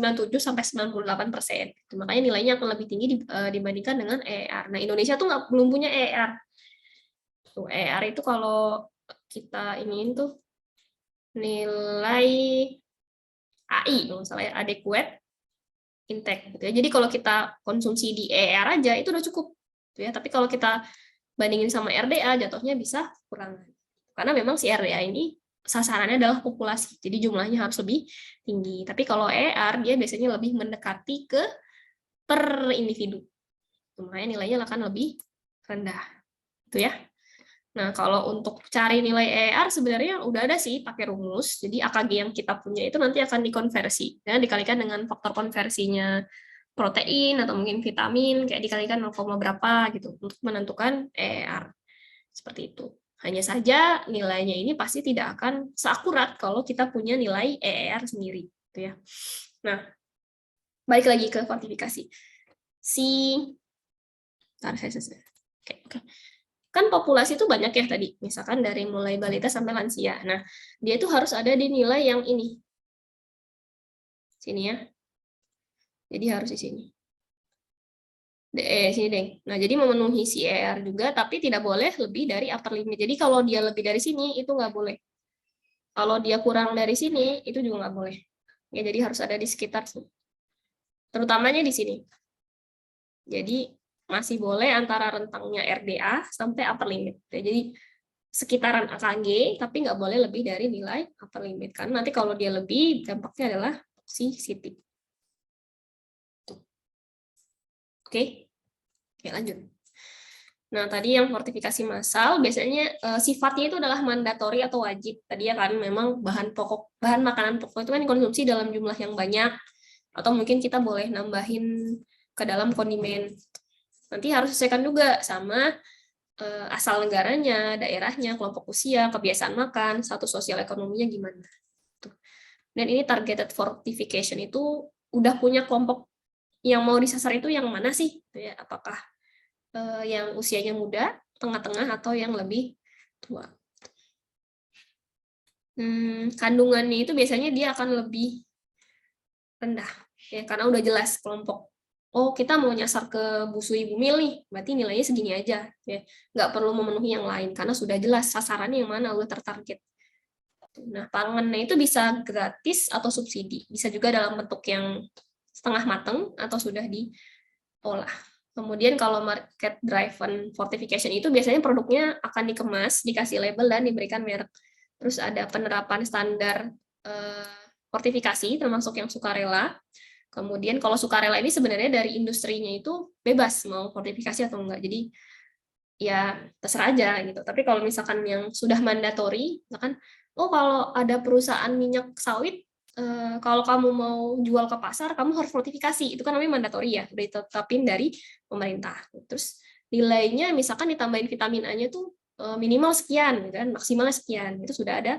Makanya nilainya akan lebih tinggi dibandingkan dengan EER. Nah, Indonesia tuh belum punya EER. Tuh, EER itu kalau kita iniin tuh nilai AI, misalnya adequate intake. Gitu ya. Jadi kalau kita konsumsi di EER aja itu udah cukup. Gitu ya. Tapi kalau kita bandingin sama RDA, jatuhnya bisa kurang. Karena memang si RDA ini sasarannya adalah populasi, jadi jumlahnya harus lebih tinggi. Tapi kalau EER, dia biasanya lebih mendekati ke per individu. Makanya nilainya akan lebih rendah. Itu ya. Nah, kalau untuk cari nilai EER sebenarnya udah ada sih pakai rumus. Jadi AKG yang kita punya itu nanti akan dikonversi. Ya, dikalikan dengan faktor konversinya protein atau mungkin vitamin, kayak dikalikan 0, berapa gitu untuk menentukan EER. Seperti itu. Hanya saja nilainya ini pasti tidak akan seakurat kalau kita punya nilai EER sendiri. Gitu ya. Nah, balik lagi ke kuantifikasi. Oke. Kan populasi itu banyak ya tadi, misalkan dari mulai balita sampai lansia. Nah, dia itu harus ada di nilai yang ini. Sini ya. Jadi harus di sini. Sini deh. Nah, jadi memenuhi si ER juga, tapi tidak boleh lebih dari upper limit. Jadi kalau dia lebih dari sini, itu nggak boleh. Kalau dia kurang dari sini, itu juga nggak boleh. Ya, jadi harus ada di sekitar sini. Terutamanya di sini. Jadi masih boleh antara rentangnya RDA sampai upper limit. Ya, jadi sekitaran AKG, tapi nggak boleh lebih dari nilai upper limit. Karena nanti kalau dia lebih, dampaknya adalah toxicity. Oke, lanjut. Nah, tadi yang fortifikasi massal, biasanya sifatnya itu adalah mandatori atau wajib. Tadi ya kan, memang bahan makanan pokok itu kan dikonsumsi dalam jumlah yang banyak, atau mungkin kita boleh nambahin ke dalam kondimen. Nanti harus disesuaikan juga sama asal negaranya, daerahnya, kelompok usia, kebiasaan makan, status sosial ekonominya gimana. Dan ini targeted fortification itu udah punya kelompok yang mau disasar itu yang mana sih? Apakah yang usianya muda, tengah-tengah, atau yang lebih tua. Kandungannya itu biasanya dia akan lebih rendah, ya, karena udah jelas kelompok. Oh, kita mau nyasar ke busui bumil nih, berarti nilainya segini aja, ya, nggak perlu memenuhi yang lain karena sudah jelas sasarannya yang mana, udah tertarget. Nah, pangannya itu bisa gratis atau subsidi, bisa juga dalam bentuk yang setengah mateng atau sudah diolah. Kemudian kalau market driven fortification itu biasanya produknya akan dikemas, dikasih label dan diberikan merek. Terus ada penerapan standar fortifikasi termasuk yang sukarela. Kemudian kalau sukarela ini sebenarnya dari industrinya itu bebas mau fortifikasi atau enggak. Jadi ya terserah aja gitu. Tapi kalau misalkan yang sudah mandatori, misalkan oh kalau ada perusahaan minyak sawit, kalau kamu mau jual ke pasar, kamu harus fortifikasi. Itu kan namanya mandatori ya, udah ditetapin dari pemerintah. Terus nilainya misalkan ditambahin vitamin A-nya tuh minimal sekian, kan, maksimalnya sekian. Itu sudah ada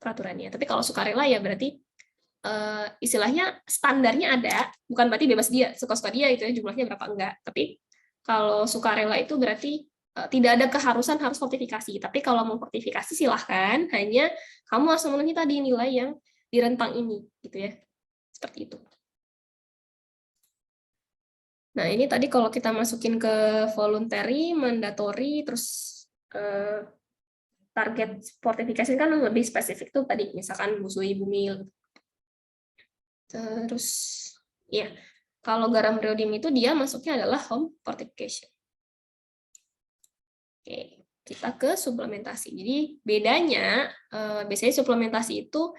peraturannya. Tapi kalau sukarela ya berarti istilahnya standarnya ada, bukan berarti bebas dia, suka-suka dia itu ya jumlahnya berapa enggak. Tapi kalau sukarela itu berarti tidak ada keharusan harus fortifikasi. Tapi kalau mau fortifikasi silahkan, hanya kamu harus memenuhi tadi nilai yang di rentang ini, gitu ya. Seperti itu. Nah, ini tadi kalau kita masukin ke voluntary, mandatory, terus target fortifikasi kan lebih spesifik tuh tadi, misalkan busui bumil. Terus, ya, kalau garam rhodium itu dia masuknya adalah home fortification. Oke, kita ke suplementasi. Jadi bedanya, biasanya suplementasi itu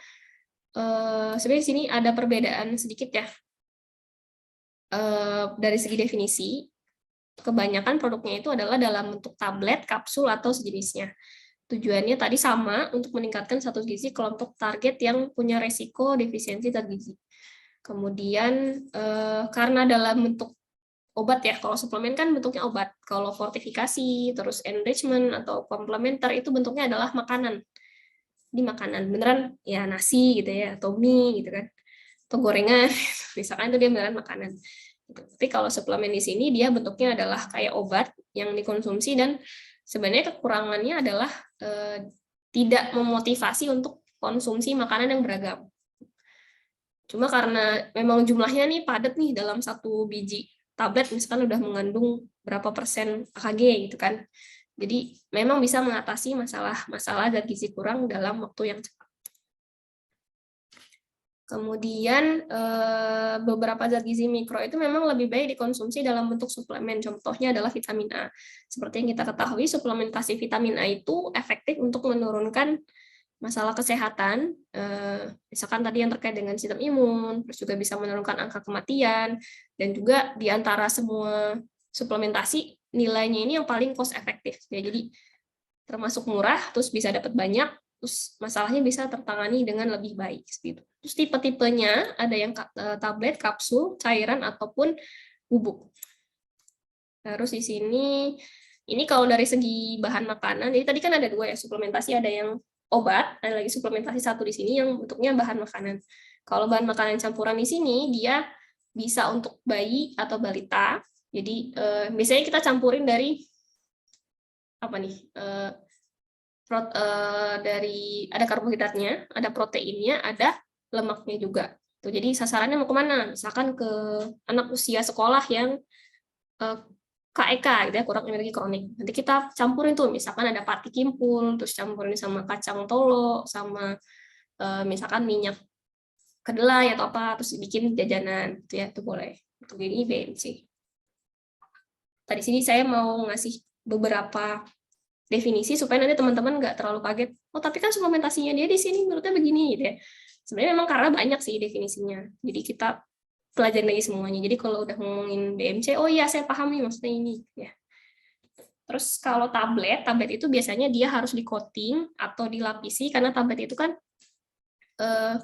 sebenarnya di sini ada perbedaan sedikit ya. Dari segi definisi, kebanyakan produknya itu adalah dalam bentuk tablet, kapsul, atau sejenisnya. Tujuannya tadi sama untuk meningkatkan status gizi kelompok target yang punya resiko defisiensi zat gizi. Kemudian karena dalam bentuk obat ya, kalau suplemen kan bentuknya obat. Kalau fortifikasi, terus enrichment atau komplementer itu bentuknya adalah makanan. Di makanan beneran ya nasi gitu ya, atau mie gitu kan, atau gorengan, misalkan itu dia beneran makanan. Tapi kalau suplemen di sini dia bentuknya adalah kayak obat yang dikonsumsi dan sebenarnya kekurangannya adalah tidak memotivasi untuk konsumsi makanan yang beragam. Cuma karena memang jumlahnya nih padat nih dalam satu biji tablet misalkan udah mengandung berapa persen AKG gitu kan. Jadi memang bisa mengatasi masalah zat gizi kurang dalam waktu yang cepat. Kemudian beberapa zat gizi mikro itu memang lebih baik dikonsumsi dalam bentuk suplemen. Contohnya adalah vitamin A. Seperti yang kita ketahui, suplementasi vitamin A itu efektif untuk menurunkan masalah kesehatan, misalkan tadi yang terkait dengan sistem imun, terus juga bisa menurunkan angka kematian, dan juga di antara semua suplementasi, nilainya ini yang paling cost efektif. Ya, jadi termasuk murah, terus bisa dapat banyak, terus masalahnya bisa tertangani dengan lebih baik. Gitu. Terus tipe-tipenya ada yang tablet, kapsul, cairan, ataupun bubuk. Terus di sini, ini kalau dari segi bahan makanan, jadi tadi kan ada dua ya, suplementasi ada yang obat, ada lagi suplementasi satu di sini yang bentuknya bahan makanan. Kalau bahan makanan campuran di sini, dia bisa untuk bayi atau balita. Jadi biasanya kita campurin dari apa nih? Dari ada karbohidratnya, ada proteinnya, ada lemaknya juga. Tuh, jadi sasarannya mau kemana? Misalkan ke anak usia sekolah yang KEK gitu ya, kurang energi kronik. Nanti kita campurin tuh, misalkan ada pati kimpul, terus campurin sama kacang tolo, sama misalkan minyak kedelai atau apa, terus bikin jajanan, gitu ya, itu boleh. Untuk ini BMC. Tadi sini saya mau ngasih beberapa definisi supaya nanti teman-teman nggak terlalu kaget. Oh, tapi kan suplementasinya dia di sini menurutnya begini, gitu ya. Sebenarnya memang karena banyak sih definisinya. Jadi kita pelajarin lagi semuanya. Jadi kalau udah ngomongin BMC, oh iya saya paham nih maksudnya ini. Ya. Terus kalau tablet itu biasanya dia harus di-coating atau dilapisi, karena tablet itu kan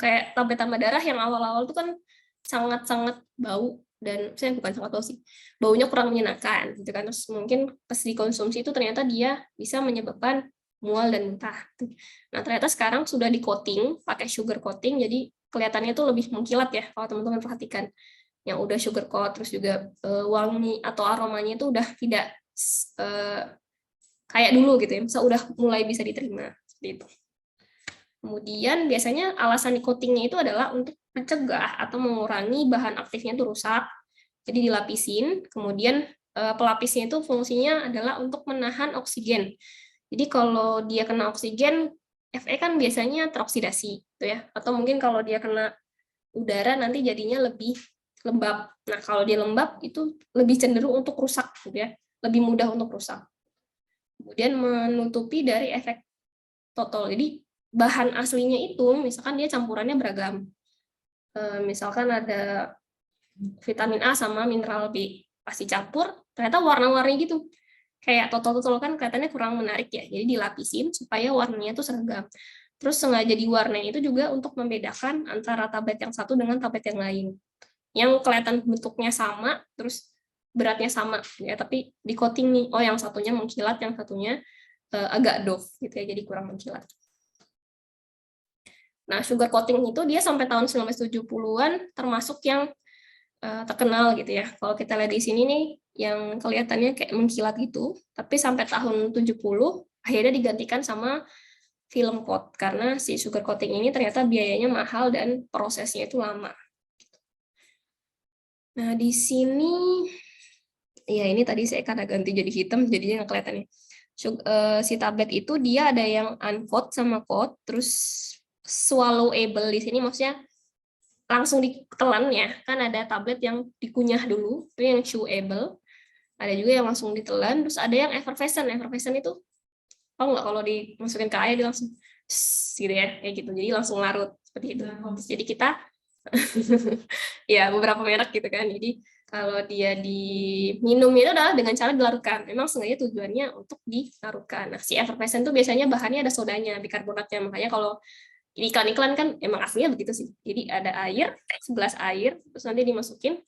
kayak tablet tambah darah yang awal-awal itu kan sangat-sangat bau, dan saya bukan sangat bau sih, baunya kurang menyenangkan. Gitu kan. Terus mungkin pas dikonsumsi itu ternyata dia bisa menyebabkan mual dan muntah. Nah ternyata sekarang sudah di-coating, pakai sugar coating, jadi kelihatannya itu lebih mengkilat ya kalau teman-teman perhatikan. Yang udah sugar coat, terus juga wangi atau aromanya itu udah tidak kayak dulu gitu ya, udah mulai bisa diterima seperti itu. Kemudian biasanya alasan di coatingnya itu adalah untuk mencegah atau mengurangi bahan aktifnya itu rusak. Jadi dilapisin, kemudian pelapisnya itu fungsinya adalah untuk menahan oksigen. Jadi kalau dia kena oksigen, Fe kan biasanya teroksidasi, gitu ya. Atau mungkin kalau dia kena udara nanti jadinya lebih lembab. Nah kalau dia lembab itu lebih cenderung untuk rusak, gitu ya. Lebih mudah untuk rusak. Kemudian menutupi dari efek total. Jadi bahan aslinya itu, misalkan dia campurannya beragam. Misalkan ada vitamin A sama mineral B, pasti campur, ternyata warna-warni gitu. Kayak total-total kan kelihatannya kurang menarik ya, jadi dilapisin supaya warnanya itu seragam. Terus sengaja diwarnain itu juga untuk membedakan antara tablet yang satu dengan tablet yang lain. Yang kelihatan bentuknya sama, terus beratnya sama, ya, tapi di coating nih, oh yang satunya mengkilat, yang satunya agak doff, gitu ya, jadi kurang mengkilat. Nah, sugar coating itu dia sampai tahun 1970-an termasuk yang terkenal gitu ya. Kalau kita lihat di sini nih, yang kelihatannya kayak mengkilat gitu, tapi sampai tahun 70 akhirnya digantikan sama film coat karena si sugar coating ini ternyata biayanya mahal dan prosesnya itu lama. Nah, di sini ya ini tadi saya karena ganti jadi hitam jadinya nggak kelihatan ya. Si tablet itu dia ada yang uncoat sama coat, terus swallowable di sini maksudnya langsung ditelan ya, kan ada tablet yang dikunyah dulu, itu yang chewable, ada juga yang langsung ditelan, terus ada yang effervescent itu, tahu nggak kalau dimasukin ke air dia langsung gitu ya, kayak gitu, jadi langsung larut seperti itu. Jadi kita ya beberapa merek gitu kan, jadi kalau dia diminum itu adalah dengan cara dilarutkan, memang sengaja tujuannya untuk dilarutkan. Nah, si effervescent itu biasanya bahannya ada sodanya, bikarbonatnya, makanya kalau iklan-iklan kan emang aslinya begitu sih. Jadi ada air, segelas air, terus nanti dimasukin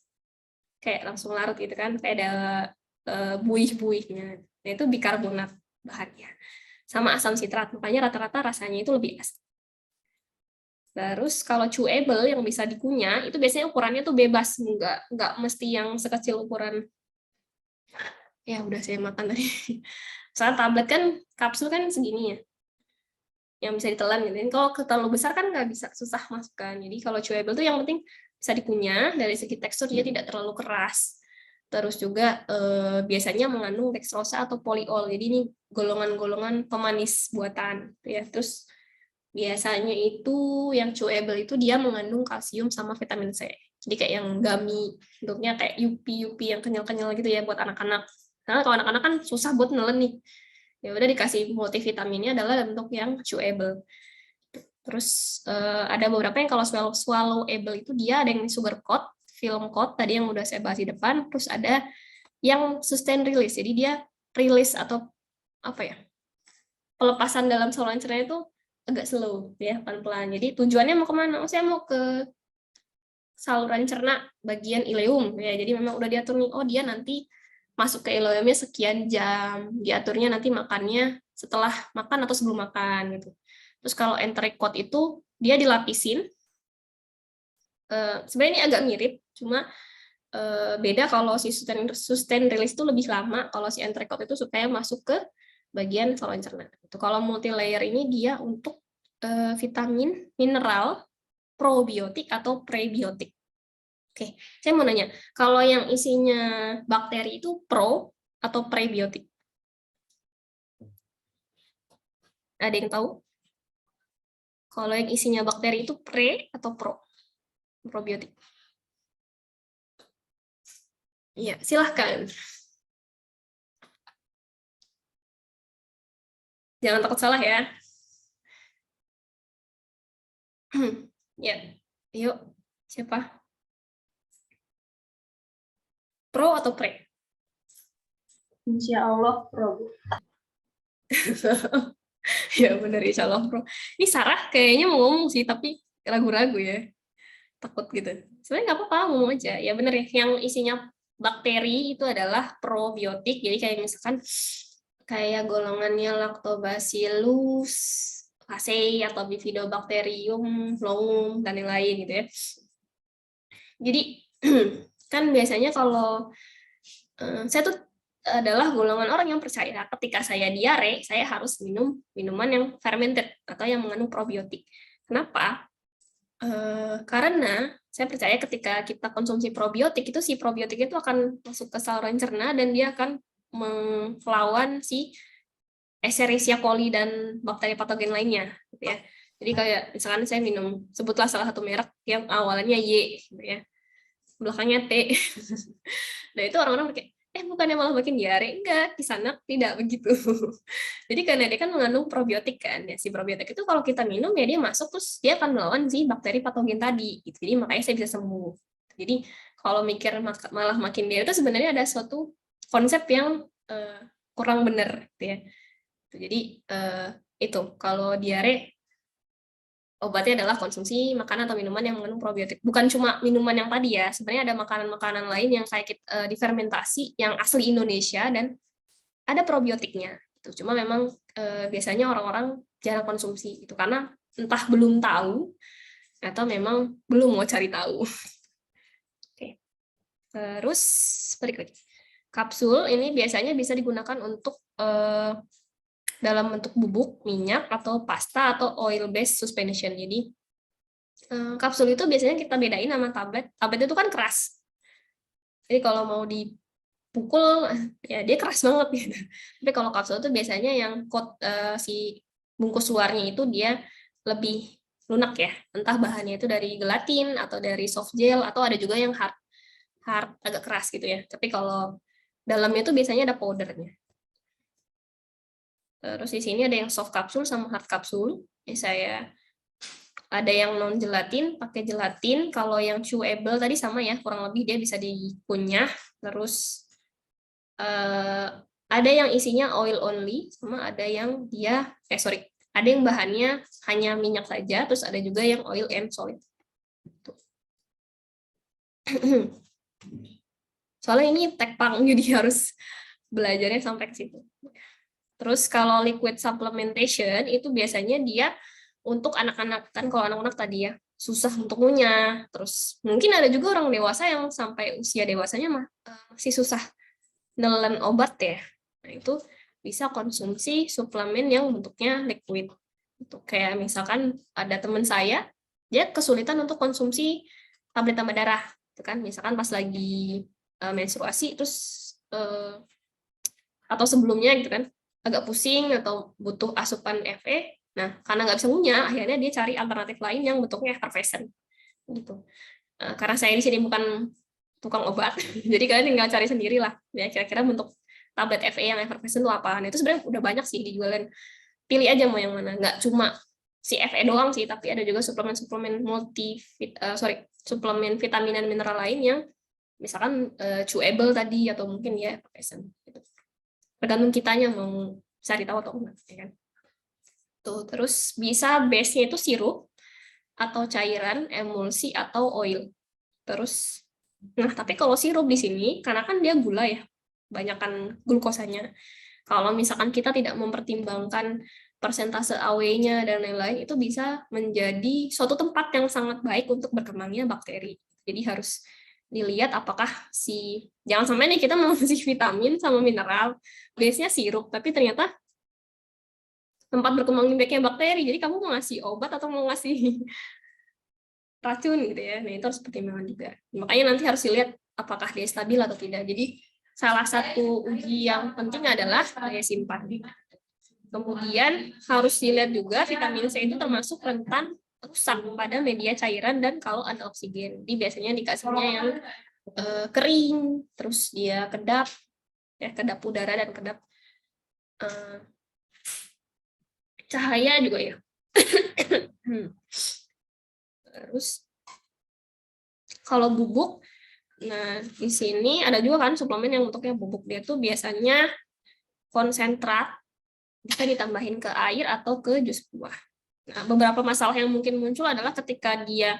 kayak langsung larut gitu kan, kayak ada buih-buihnya. Nah, itu bikarbonat bahannya. Sama asam sitrat, makanya rata-rata rasanya itu lebih asin. Terus kalau chewable yang bisa dikunyah, itu biasanya ukurannya tuh bebas, nggak mesti yang sekecil ukuran. Ya udah saya makan tadi. Soalnya tablet kan, kapsul kan segini ya, yang bisa ditelan gitu. Kalau terlalu besar kan nggak bisa, susah masukkan. Jadi kalau chewable tuh yang penting bisa dikunyah, dari segi tekstur dia tidak terlalu keras. Terus juga biasanya mengandung dextrosa atau polyol. Jadi ini golongan-golongan pemanis buatan ya. Terus biasanya itu yang chewable itu dia mengandung kalsium sama vitamin C. Jadi kayak yang gummy, bentuknya kayak yupi yang kenyal-kenyal gitu ya buat anak-anak. Karena kalau anak-anak kan susah buat nelen nih. Ya udah dikasih multivitaminnya adalah bentuk yang chewable. Terus ada beberapa yang kalau swallowable itu dia ada yang sugar coat, film coat tadi yang udah saya bahas di depan, terus ada yang sustain release. Jadi dia release atau apa ya? Pelepasan dalam saluran cerna itu agak slow ya, pelan-pelan. Jadi tujuannya mau kemana? Oh, saya mau ke saluran cerna bagian ileum ya. Jadi memang udah diatur nih, oh dia nanti masuk ke ileumnya sekian jam, diaturnya nanti makannya setelah makan atau sebelum makan gitu. Terus kalau entrecot itu dia dilapisin, sebenarnya ini agak mirip, cuma beda kalau si sustain release itu lebih lama, kalau si entrecot itu supaya masuk ke bagian saluran cerna. Itu kalau multi layer ini dia untuk vitamin, mineral, probiotik atau prebiotik. Oke, saya mau nanya, kalau yang isinya bakteri itu pro atau prebiotik? Ada yang tahu? Kalau yang isinya bakteri itu pre atau pro? Probiotik. Iya, silahkan. Jangan takut salah ya. Ya, yuk, siapa? Pro atau pre? Insya Allah, Pro. Ya benar, insya Allah pro. Ini Sarah kayaknya mau ngomong sih, tapi ragu-ragu ya. Takut gitu. Sebenarnya nggak apa-apa, ngomong aja. Ya benar ya, yang isinya bakteri itu adalah probiotik. Jadi kayak misalkan kayak golongannya Lactobacillus casei atau Bifidobacterium longum dan yang lain gitu ya. Jadi kan biasanya kalau saya tuh adalah golongan orang yang percaya ketika saya diare, saya harus minum minuman yang fermented atau yang mengandung probiotik. Kenapa? Karena saya percaya ketika kita konsumsi probiotik itu si probiotik itu akan masuk ke saluran cerna dan dia akan melawan si Escherichia coli dan bakteri patogen lainnya, gitu ya. Jadi kayak misalkan saya minum, sebutlah salah satu merek yang awalnya Y, gitu ya, belakangnya T. Nah itu orang-orang kayak, bukannya malah makin diare? Enggak, di sana tidak begitu. Jadi karena dia kan mengandung probiotik kan, ya si probiotik itu kalau kita minum ya dia masuk terus dia akan melawan si bakteri patogen tadi. Gitu. Jadi makanya saya bisa sembuh. Jadi kalau mikir malah makin diare itu sebenarnya ada suatu konsep yang kurang benar, gitu ya. Jadi itu kalau diare obatnya adalah konsumsi makanan atau minuman yang mengandung probiotik. Bukan cuma minuman yang tadi ya, sebenarnya ada makanan-makanan lain yang kayak difermentasi yang asli Indonesia dan ada probiotiknya. Cuma memang biasanya orang-orang jarang konsumsi itu karena entah belum tahu atau memang belum mau cari tahu. Oke. Terus berikut. Kapsul ini biasanya bisa digunakan untuk dalam bentuk bubuk, minyak, atau pasta, atau oil-based suspension. Jadi, kapsul itu biasanya kita bedain sama tablet. Tablet itu kan keras. Jadi kalau mau dipukul, ya dia keras banget. Gitu. Tapi kalau kapsul itu biasanya yang si bungkus luarnya itu dia lebih lunak ya. Entah bahannya itu dari gelatin, atau dari soft gel, atau ada juga yang hard agak keras gitu ya. Tapi kalau dalamnya itu biasanya ada powdernya. Terus di sini ada yang soft kapsul sama hard kapsul. Saya ada yang non gelatin, pakai gelatin. Kalau yang chewable tadi sama ya, kurang lebih dia bisa dikunyah. Terus ada yang isinya oil only, sama ada yang ada yang bahannya hanya minyak saja. Terus ada juga yang oil and solid. Soalnya ini tekpang jadi harus belajarnya sampai ke situ. Terus kalau liquid supplementation itu biasanya dia untuk anak-anak, kan kalau anak-anak tadi ya susah untuk ngunyah. Terus mungkin ada juga orang dewasa yang sampai usia dewasanya masih susah nelen obat ya. Nah itu bisa konsumsi suplemen yang bentuknya liquid. Itu kayak misalkan ada teman saya, dia kesulitan untuk konsumsi tablet tambah darah. Itu kan misalkan pas lagi menstruasi terus atau sebelumnya gitu kan agak pusing atau butuh asupan Fe. Nah, karena nggak bisa ngunyah, akhirnya dia cari alternatif lain yang bentuknya effervescent. Gitu. Karena saya di sini bukan tukang obat, jadi kalian tinggal cari sendiri lah. Ya, kira-kira bentuk tablet Fe yang effervescent itu apa? Nah, itu sebenarnya udah banyak sih dijualin. Pilih aja mau yang mana. Nggak cuma si Fe doang sih, tapi ada juga suplemen-suplemen suplemen vitamin dan mineral lain yang misalkan chewable tadi atau mungkin ya effervescent. Gitu. Tergantung kitanya mau cari tahu atau enggak, ya kan? Tuh, terus bisa base-nya itu sirup atau cairan, emulsi atau oil. Terus, nah tapi kalau sirup di sini karena kan dia gula ya, banyakkan glukosanya. Kalau misalkan kita tidak mempertimbangkan persentase AW-nya dan lain-lain, itu bisa menjadi suatu tempat yang sangat baik untuk berkembangnya bakteri. Jadi harus dilihat apakah jangan sampai nih kita mau ngasih vitamin sama mineral, base-nya sirup, tapi ternyata tempat berkembangnya baiknya bakteri, jadi kamu mau ngasih obat atau mau ngasih racun gitu ya. Nah itu harus pertimbangan juga. Makanya nanti harus dilihat apakah dia stabil atau tidak. Jadi salah satu uji yang penting adalah daya simpan. Kemudian harus dilihat juga vitamin C itu termasuk rentan rusak pada media cairan dan kalau ada oksigen. Jadi biasanya dikasihnya yang kering, terus dia kedap udara dan kedap cahaya juga ya. Terus kalau bubuk, nah di sini ada juga kan suplemen yang bentuknya bubuk. Dia tuh biasanya konsentrat, bisa ditambahin ke air atau ke jus buah. Nah, beberapa masalah yang mungkin muncul adalah ketika dia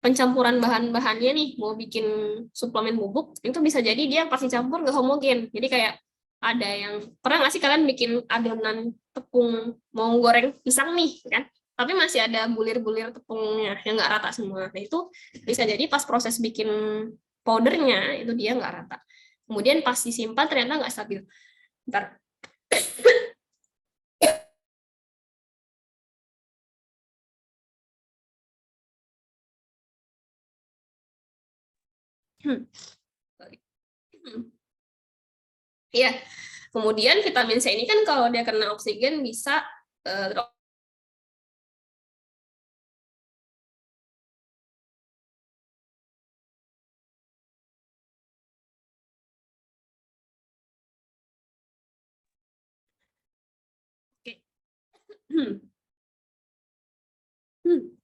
pencampuran bahan-bahannya nih, mau bikin suplemen bubuk, itu bisa jadi dia pasti campur nggak homogen. Jadi kayak ada yang, pernah nggak sih kalian bikin adonan tepung mau goreng pisang nih, kan? Tapi masih ada bulir-bulir tepungnya yang nggak rata semua. Nah itu bisa jadi pas proses bikin powdernya, itu dia nggak rata. Kemudian pas disimpan ternyata nggak stabil. Bentar. Iya. Kemudian vitamin C ini kan kalau dia kena oksigen bisa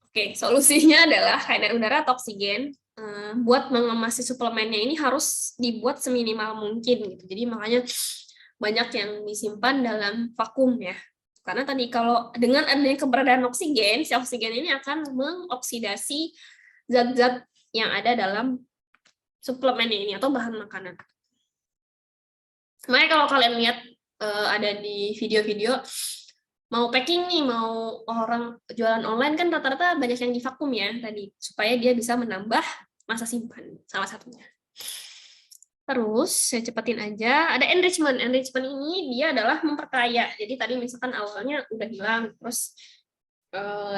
Oke, solusinya adalah kadar udara atau oksigen. Buat mengemas si suplemennya ini harus dibuat seminimal mungkin gitu. Jadi makanya banyak yang disimpan dalam vakum ya. Karena tadi kalau dengan adanya keberadaan oksigen, si oksigen ini akan mengoksidasi zat-zat yang ada dalam suplemen ini atau bahan makanan. Makanya kalau kalian lihat ada di video-video mau packing nih, mau orang jualan online kan rata-rata banyak yang divakum ya tadi, supaya dia bisa menambah masa simpan, salah satunya. Terus, saya cepatin aja, ada enrichment. Enrichment ini dia adalah memperkaya. Jadi tadi misalkan awalnya udah hilang, terus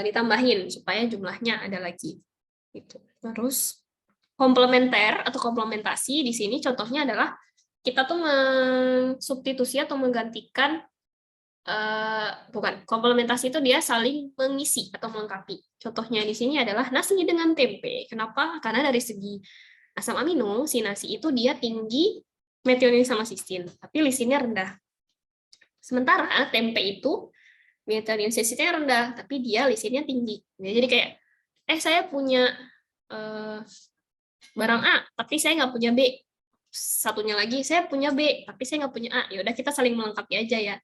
ditambahin supaya jumlahnya ada lagi. Gitu. Terus, komplementer atau komplementasi di sini contohnya adalah kita tuh mensubstitusi atau menggantikan bukan, komplementasi itu dia saling mengisi atau melengkapi. Contohnya di sini adalah nasi dengan tempe. Kenapa? Karena dari segi asam amino, si nasi itu dia tinggi metionin sama sistein, tapi lisinnya rendah. Sementara tempe itu metionin sisinnya rendah, tapi dia lisinnya tinggi. Jadi kayak, saya punya barang A, tapi saya nggak punya B. Satunya lagi, saya punya B, tapi saya nggak punya A. Ya udah kita saling melengkapi aja ya.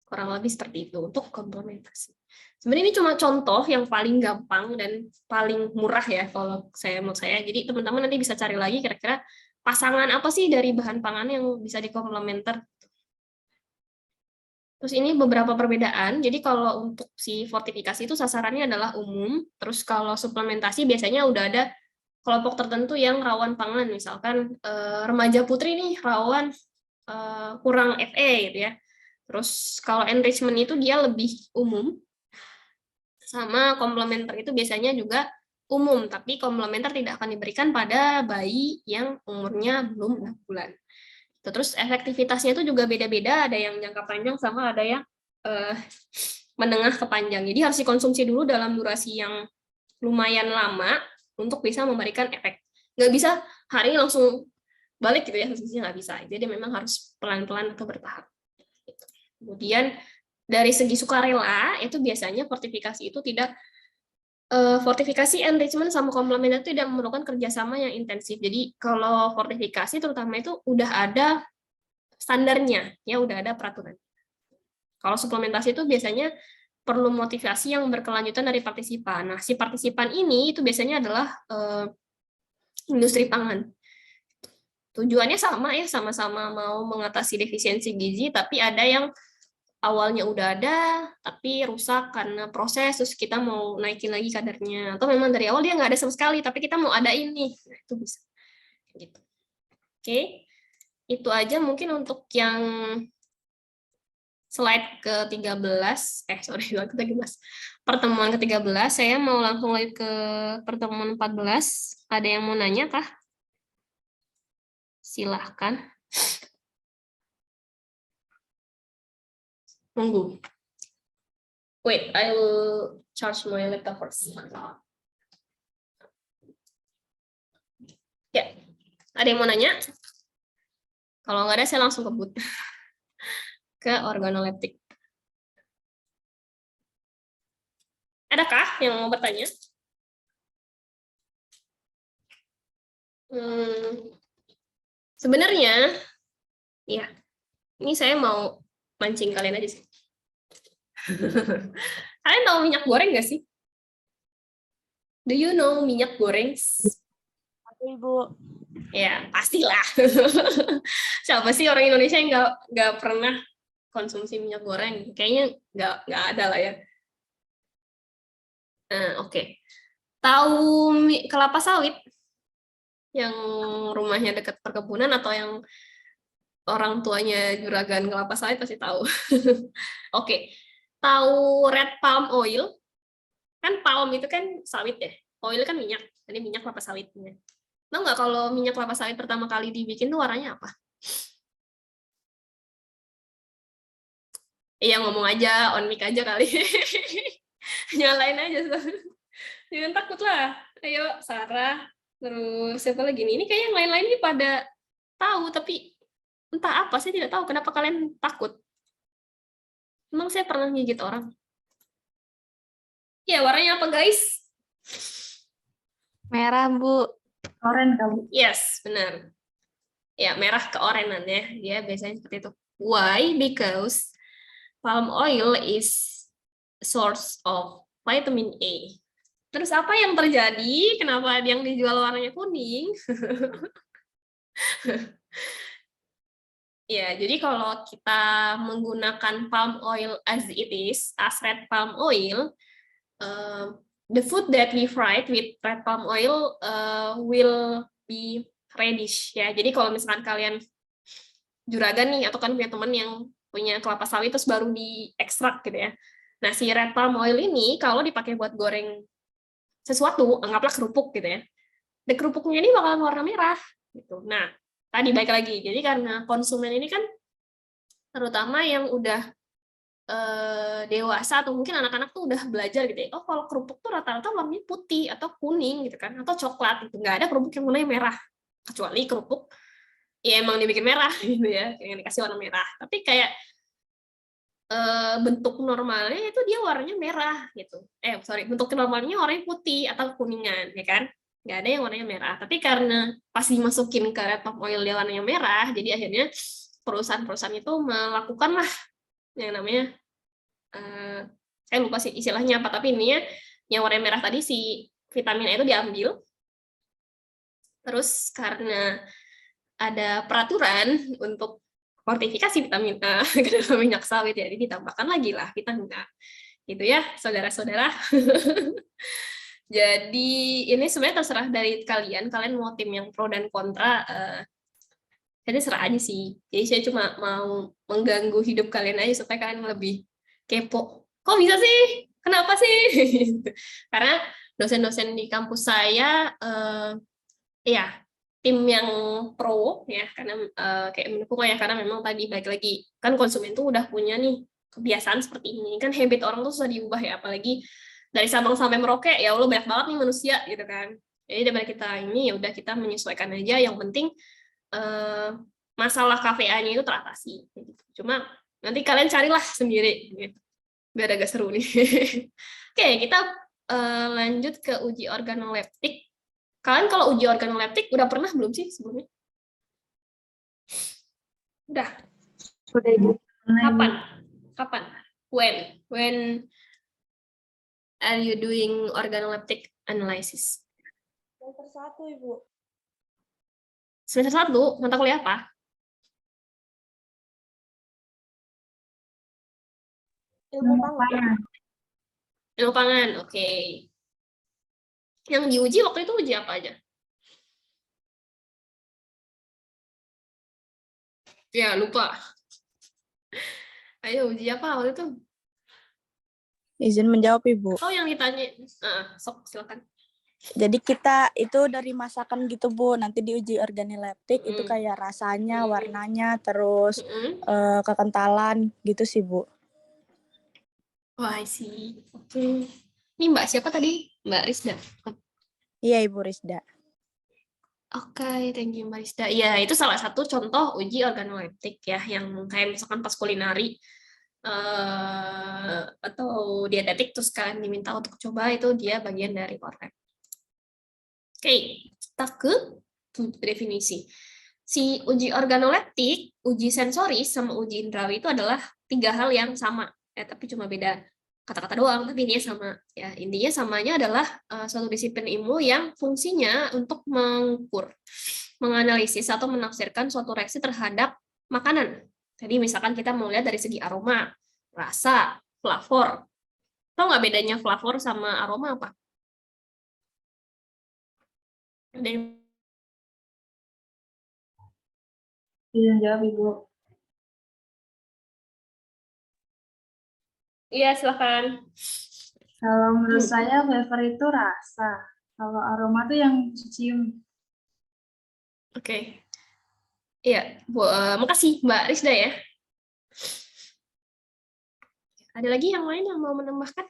Kurang lebih seperti itu untuk komplementasi. Sebenarnya ini cuma contoh yang paling gampang dan paling murah ya kalau menurut saya. Jadi teman-teman nanti bisa cari lagi kira-kira pasangan apa sih dari bahan pangan yang bisa dikomplementer. Terus ini beberapa perbedaan. Jadi kalau untuk si fortifikasi itu sasarannya adalah umum. Terus kalau suplementasi biasanya udah ada kelompok tertentu yang rawan pangan. Misalkan remaja putri nih rawan kurang Fe gitu ya. Terus kalau enrichment itu dia lebih umum, sama komplementer itu biasanya juga umum, tapi komplementer tidak akan diberikan pada bayi yang umurnya belum 6 bulan. Terus efektivitasnya itu juga beda-beda, ada yang jangka panjang sama ada yang menengah ke panjang. Jadi harus dikonsumsi dulu dalam durasi yang lumayan lama untuk bisa memberikan efek. Nggak bisa hari ini langsung balik gitu ya, khususnya nggak bisa. Jadi memang harus pelan-pelan atau bertahap. Kemudian dari segi sukarela itu biasanya fortifikasi itu tidak fortifikasi enrichment sama komplementer itu tidak memerlukan kerjasama yang intensif. Jadi kalau fortifikasi terutama itu udah ada standarnya, ya udah ada peraturan. Kalau suplementasi itu biasanya perlu motivasi yang berkelanjutan dari partisipan. Nah, si partisipan ini itu biasanya adalah industri pangan. Tujuannya sama ya, sama-sama mau mengatasi defisiensi gizi, tapi ada yang awalnya udah ada, tapi rusak karena proses, terus kita mau naikin lagi kadarnya. Atau memang dari awal dia nggak ada sama sekali, tapi kita mau ada ini. Nah, itu bisa. Gitu. Oke, itu aja mungkin untuk yang slide ke-13, slide ke-13. Pertemuan ke-13, saya mau langsung lagi ke pertemuan 14. Ada yang mau nanya kah? Silahkan. Tunggu. Wait, I will charge my laptop first. Ya, ada yang mau nanya? Kalau nggak ada, saya langsung kebut ke organoleptik. Adakah yang mau bertanya? Sebenarnya, ya, ini saya mau mancing kalian aja sih. Kalian tahu minyak goreng nggak sih? Do you know minyak goreng? Ibu. Ya, pastilah. Siapa sih orang Indonesia yang nggak pernah konsumsi minyak goreng? Kayaknya nggak ada lah ya. Oke. Tahu kelapa sawit yang rumahnya dekat perkebunan atau yang orang tuanya juragan kelapa sawit pasti tahu. Oke, tahu red palm oil? Kan palm itu kan sawit ya, oil kan minyak, jadi minyak kelapa sawitnya. Tahu nggak kalau minyak kelapa sawit pertama kali dibikin tuh warnanya apa? Iya ngomong aja, on mic aja kali. Nyalain aja. Jangan takut lah. Ayo Sarah, terus siapa lagi nih? Ini kayak yang lain-lain ini pada tahu, tapi entah apa, saya tidak tahu kenapa kalian takut. Emang saya pernah gigit orang? Ya, warnanya apa guys? Merah, Bu. Oren kamu. Yes, benar. Ya, merah keorenan ya. Dia biasanya seperti itu. Why? Because palm oil is source of vitamin A. Terus apa yang terjadi? Kenapa yang dijual warnanya kuning? Ya, jadi kalau kita menggunakan palm oil as it is, as red palm oil, the food that we fried with red palm oil will be reddish ya. Jadi kalau misalkan kalian juragan nih atau kan punya teman yang punya kelapa sawit terus baru diekstrak gitu ya. Nah, si red palm oil ini kalau dipakai buat goreng sesuatu, anggaplah kerupuk gitu ya. Dan kerupuknya ini bakalan warna merah gitu. Nah, tadi baik lagi. Jadi karena konsumen ini kan terutama yang udah dewasa atau mungkin anak-anak tuh udah belajar gitu ya. Oh, kalau kerupuk tuh rata-rata warnanya putih atau kuning gitu kan, atau coklat gitu. Nggak ada kerupuk yang warnanya merah. Kecuali kerupuk ya emang dibikin merah gitu ya, yang dikasih warna merah. Tapi kayak bentuk normalnya itu dia warnanya merah gitu. Bentuk normalnya warnanya putih atau kuningan ya kan. Nggak ada yang warnanya merah. Tapi karena pas dimasukin ke red palm oil dia warnanya merah, jadi akhirnya perusahaan-perusahaan itu melakukan lah yang namanya saya lupa sih istilahnya apa, tapi ininya yang warna merah tadi si vitamin A itu diambil. Terus karena ada peraturan untuk fortifikasi vitamin A ke dalam minyak sawit, jadi ditambahkan lagi lah vitamin A. Gitu ya, saudara-saudara. Jadi ini sebenarnya terserah dari kalian mau tim yang pro dan kontra. Jadi serah aja sih. Jadi saya cuma mau mengganggu hidup kalian aja supaya kalian lebih kepo. Kok bisa sih? Kenapa sih? Karena dosen-dosen di kampus saya, ya tim yang pro ya, karena kayak mendukung ya, karena memang tadi balik lagi kan konsumen tuh udah punya nih kebiasaan seperti ini. Kan habit orang tuh susah diubah ya, apalagi dari Sabang sampai Merauke ya Allah banyak banget nih manusia gitu kan. Jadi daripada kita ini ya udah kita menyesuaikan aja. Yang penting masalah KVA-nya itu teratasi. Cuma nanti kalian carilah sendiri, gitu. Biar agak seru nih. Oke, kita lanjut ke uji organoleptik. Kalian kalau uji organoleptik udah pernah belum sih sebelumnya? Udah. Sudah, Ibu. Kapan? When are you doing organoleptic analysis? Semester 1, Ibu. Semester 1, mata kuliah apa? Ilmu pangan. Ilmu pangan, oke. Yang diuji waktu itu uji apa aja? Ya, lupa. Ayo, uji apa waktu itu? Izin menjawab, Ibu. Oh, yang ditanya. Sok, silakan. Jadi kita itu dari masakan gitu, Bu. Nanti diuji organoleptik itu kayak rasanya, warnanya, terus kekentalan gitu sih, Bu. Wah, sih. Oke. Ini Mbak siapa tadi? Mbak Rizda. Iya, Ibu Rizda. Oke, thank you Mbak Rizda. Ya, itu salah satu contoh uji organoleptik ya, yang kayak misalkan pas kulinari atau dietetik terus kalian diminta untuk coba, itu dia bagian dari organ. Oke, kita ke definisi. Si uji organoleptik, uji sensoris sama uji indrawi itu adalah 3 hal yang sama, tapi cuma beda kata-kata doang, tapi intinya sama. Ya, intinya samanya adalah suatu disiplin ilmu yang fungsinya untuk mengukur, menganalisis atau menafsirkan suatu reaksi terhadap makanan. Jadi misalkan kita mau lihat dari segi aroma, rasa, flavor. Tahu nggak bedanya flavor sama aroma apa? Izin jawab, Ibu. Iya, silakan. Kalau menurut saya flavor itu rasa. Kalau aroma tuh yang cium. Oke. Iya, makasih Mbak Rizda ya. Ada lagi yang lain yang mau menambahkan?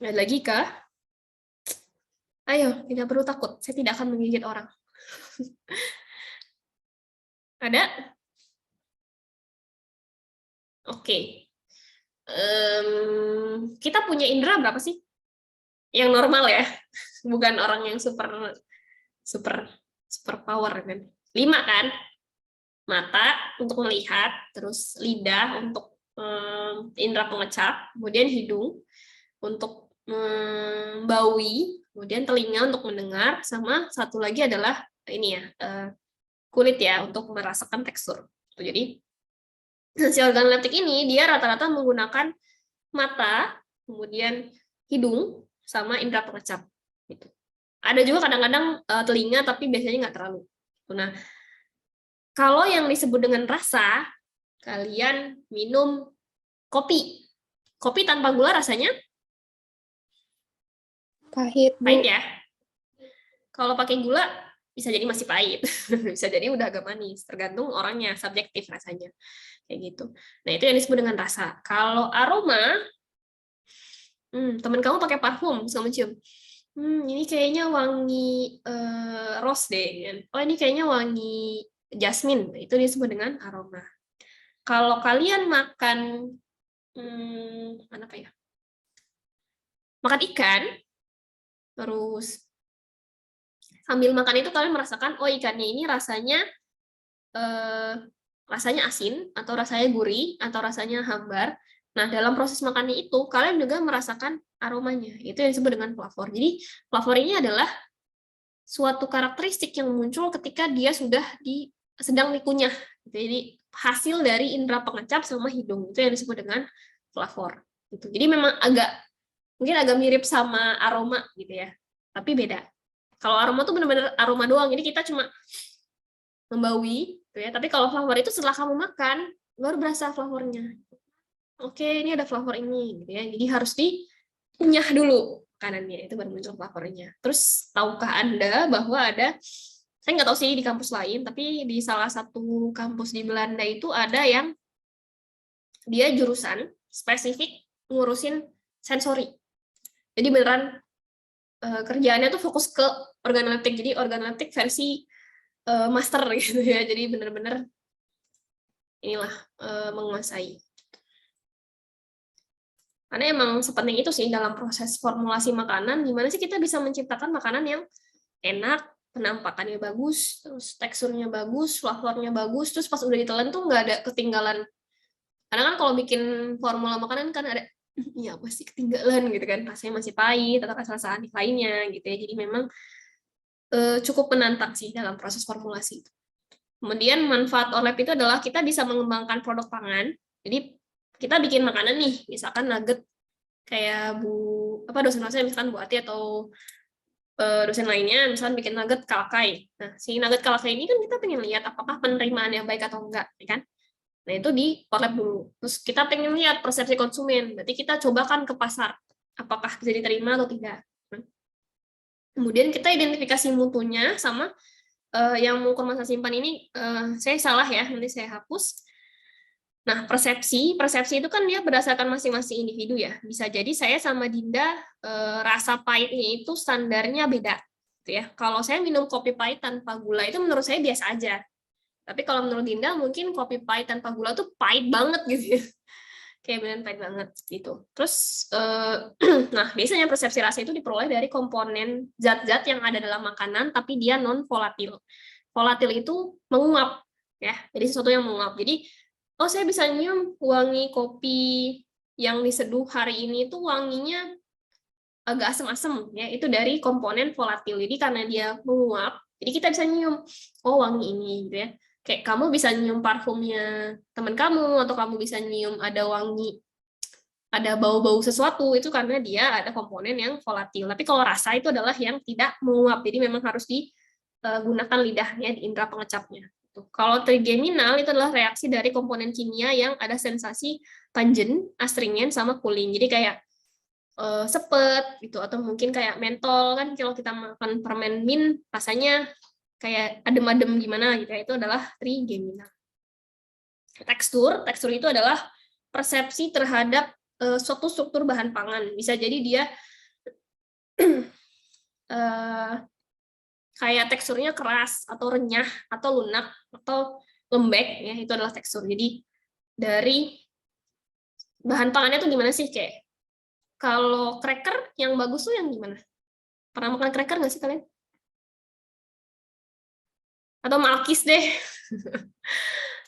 Ada lagi kah? Ayo, tidak perlu takut. Saya tidak akan menggigit orang. Ada? Oke. Kita punya indera berapa sih? Yang normal ya, bukan orang yang super power kan. 5 kan? Mata untuk melihat, terus lidah untuk indera pengecap, kemudian hidung untuk membaui, kemudian telinga untuk mendengar, sama satu lagi adalah ini ya, kulit ya untuk merasakan tekstur. Jadi si organ leptik ini dia rata-rata menggunakan mata, kemudian hidung, sama indera pengecap. Gitu. Ada juga kadang-kadang telinga, tapi biasanya nggak terlalu. Nah, kalau yang disebut dengan rasa, kalian minum kopi. Kopi tanpa gula rasanya Pahit, Bu. pahit ya. Kalau pakai gula bisa jadi masih pahit, bisa jadi udah agak manis. Tergantung orangnya, subjektif rasanya. Kayak gitu. Nah, itu yang disebut dengan rasa. Kalau aroma, teman kamu pakai parfum, bisa mencium. Ini kayaknya wangi rose deh. Oh, ini kayaknya wangi jasmine. Itu disebut dengan aroma. Kalau kalian makan apa ya? Makan ikan, terus sambil makan itu kalian merasakan, oh ikannya ini rasanya asin, atau rasanya gurih, atau rasanya hambar. Nah, dalam proses makannya itu, kalian juga merasakan aromanya. Itu yang disebut dengan flavor. Jadi, flavor ini adalah suatu karakteristik yang muncul ketika dia sudah sedang dikunyah. Jadi, hasil dari indera pengecap sama hidung. Itu yang disebut dengan flavor. Gitu. Jadi, memang mungkin agak mirip sama aroma gitu ya. Tapi beda. Kalau aroma tuh benar-benar aroma doang. Jadi, kita cuma membaui. Gitu ya. Tapi kalau flavor itu setelah kamu makan, baru berasa flavornya. Oke, ini ada flavor ini, gitu ya. Jadi harus dikunyah dulu makanannya, itu baru muncul flavornya. Terus tahukah Anda bahwa saya nggak tahu sih di kampus lain, tapi di salah satu kampus di Belanda itu ada yang dia jurusan spesifik ngurusin sensori. Jadi beneran kerjaannya tuh fokus ke organoleptik. Jadi organoleptik versi master gitu ya. Jadi bener-bener inilah menguasai. Karena emang sepenting itu sih dalam proses formulasi makanan, gimana sih kita bisa menciptakan makanan yang enak, penampakannya bagus, terus teksturnya bagus, flavornya bagus, terus pas udah ditelan tuh nggak ada ketinggalan. Karena kan kalau bikin formula makanan kan ada, ya pasti ketinggalan gitu kan, rasanya masih pahit, atau rasa-rasa aneh lainnya gitu ya. Jadi memang cukup menantang sih dalam proses formulasi itu. Kemudian manfaat ORLAP itu adalah kita bisa mengembangkan produk pangan. Jadi kita bikin makanan nih, misalkan nugget kayak dosen-dosen misalkan Bu Ati atau dosen lainnya, misalkan bikin nugget kalakai. Nah, si nugget kalakai ini kan kita pengen lihat apakah penerimaannya baik atau enggak, ya kan? Nah, itu di ORLAP dulu. Terus kita pengen lihat persepsi konsumen, berarti kita cobakan ke pasar, apakah bisa diterima atau tidak. Kemudian kita identifikasi mutunya sama yang mengukur masa simpan ini, saya salah ya, nanti saya hapus. Nah, persepsi itu kan dia berdasarkan masing-masing individu ya. Bisa jadi saya sama Dinda rasa pahitnya itu standarnya beda, gitu ya. Kalau saya minum kopi pahit tanpa gula itu menurut saya biasa aja. Tapi kalau menurut Dinda mungkin kopi pahit tanpa gula tuh pahit banget gitu ya. Kayak beneran pahit banget gitu. Terus, nah biasanya persepsi rasa itu diperoleh dari komponen zat-zat yang ada dalam makanan, tapi dia non volatil. Volatil itu menguap, ya. Jadi sesuatu yang menguap. Jadi oh, saya bisa nyium wangi kopi yang diseduh hari ini itu wanginya agak asam-asam ya, itu dari komponen volatil. Jadi karena dia menguap, jadi kita bisa nyium oh wangi ini gitu ya. Kayak kamu bisa nyium parfumnya teman kamu, atau kamu bisa nyium ada wangi ada bau-bau sesuatu, itu karena dia ada komponen yang volatil. Tapi kalau rasa itu adalah yang tidak menguap, jadi memang harus digunakan lidahnya di indera pengecapnya. Kalau trigeminal itu adalah reaksi dari komponen kimia yang ada sensasi pungent, astringent, sama cooling. Jadi kayak sepet gitu, atau mungkin kayak mentol kan, kalau kita makan permen mint rasanya kayak adem-adem gimana gitu ya, itu adalah trigeminal. Tekstur itu adalah persepsi terhadap suatu struktur bahan pangan. Bisa jadi dia kayak teksturnya keras atau renyah atau lunak atau lembek ya, itu adalah tekstur. Jadi dari bahan pangannya tuh gimana sih, kayak kalau cracker yang bagus tuh yang gimana? Pernah makan cracker nggak sih kalian? Atau Malkis deh.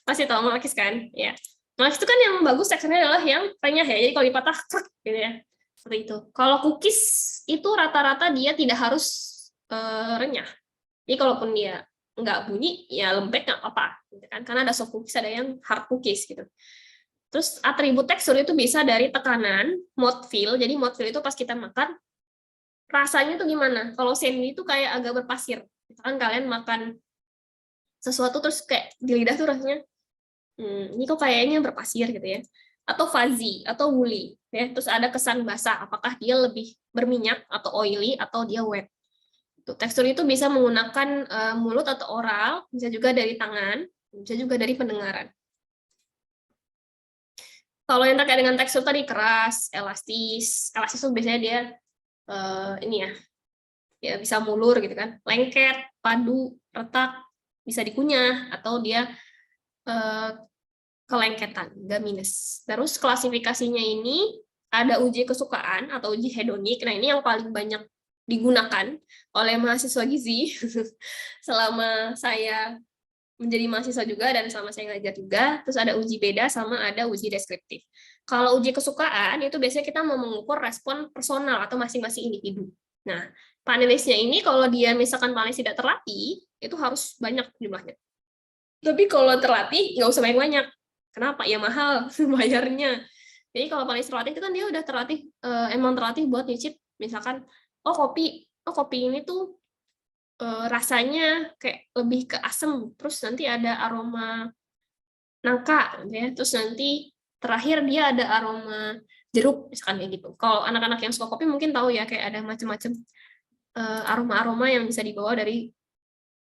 Pasti tahu Malkis kan? Ya. Malkis itu kan yang bagus teksturnya adalah yang renyah ya. Jadi kalau dipatah gitu ya. Seperti itu. Kalau cookies itu rata-rata dia tidak harus renyah. Jadi kalaupun dia nggak bunyi, ya lembek nggak apa-apa. Gitu kan? Karena ada soft cookies, ada yang hard cookies gitu. Terus atribut tekstur itu bisa dari tekanan, mouthfeel. Jadi mouthfeel itu pas kita makan, rasanya tuh gimana? Kalau sandy itu kayak agak berpasir. Misalkan kalian makan sesuatu terus kayak di lidah tuh rasanya, ini kok kayaknya berpasir gitu ya. Atau fuzzy, atau woolly. Ya. Terus ada kesan basah, apakah dia lebih berminyak, atau oily, atau dia wet. Tekstur itu bisa menggunakan mulut atau oral, bisa juga dari tangan, bisa juga dari pendengaran. Kalau yang terkait dengan tekstur tadi, keras, elastis itu biasanya dia ini ya bisa mulur gitu kan, lengket, padu, retak, bisa dikunyah, atau dia kelengketan, gaminess. Terus klasifikasinya ini ada uji kesukaan atau uji hedonik. Nah ini yang paling banyak digunakan oleh mahasiswa gizi selama saya menjadi mahasiswa juga dan selama saya ngajar juga. Terus ada uji beda sama ada uji deskriptif. Kalau uji kesukaan itu biasanya kita mau mengukur respon personal atau masing-masing individu. Nah, panelisnya ini kalau dia misalkan panelis tidak terlatih, itu harus banyak jumlahnya. Tapi kalau terlatih nggak usah banyak-banyak. Kenapa? Ya mahal bayarnya. Jadi kalau panelis terlatih itu kan dia udah terlatih, emang terlatih buat nyicip misalkan kopi ini tuh rasanya kayak lebih ke asam, terus nanti ada aroma nangka, ya. Terus nanti terakhir dia ada aroma jeruk, misalkan kayak gitu. Kalau anak-anak yang suka kopi mungkin tahu ya, kayak ada macam-macam aroma-aroma yang bisa dibawa dari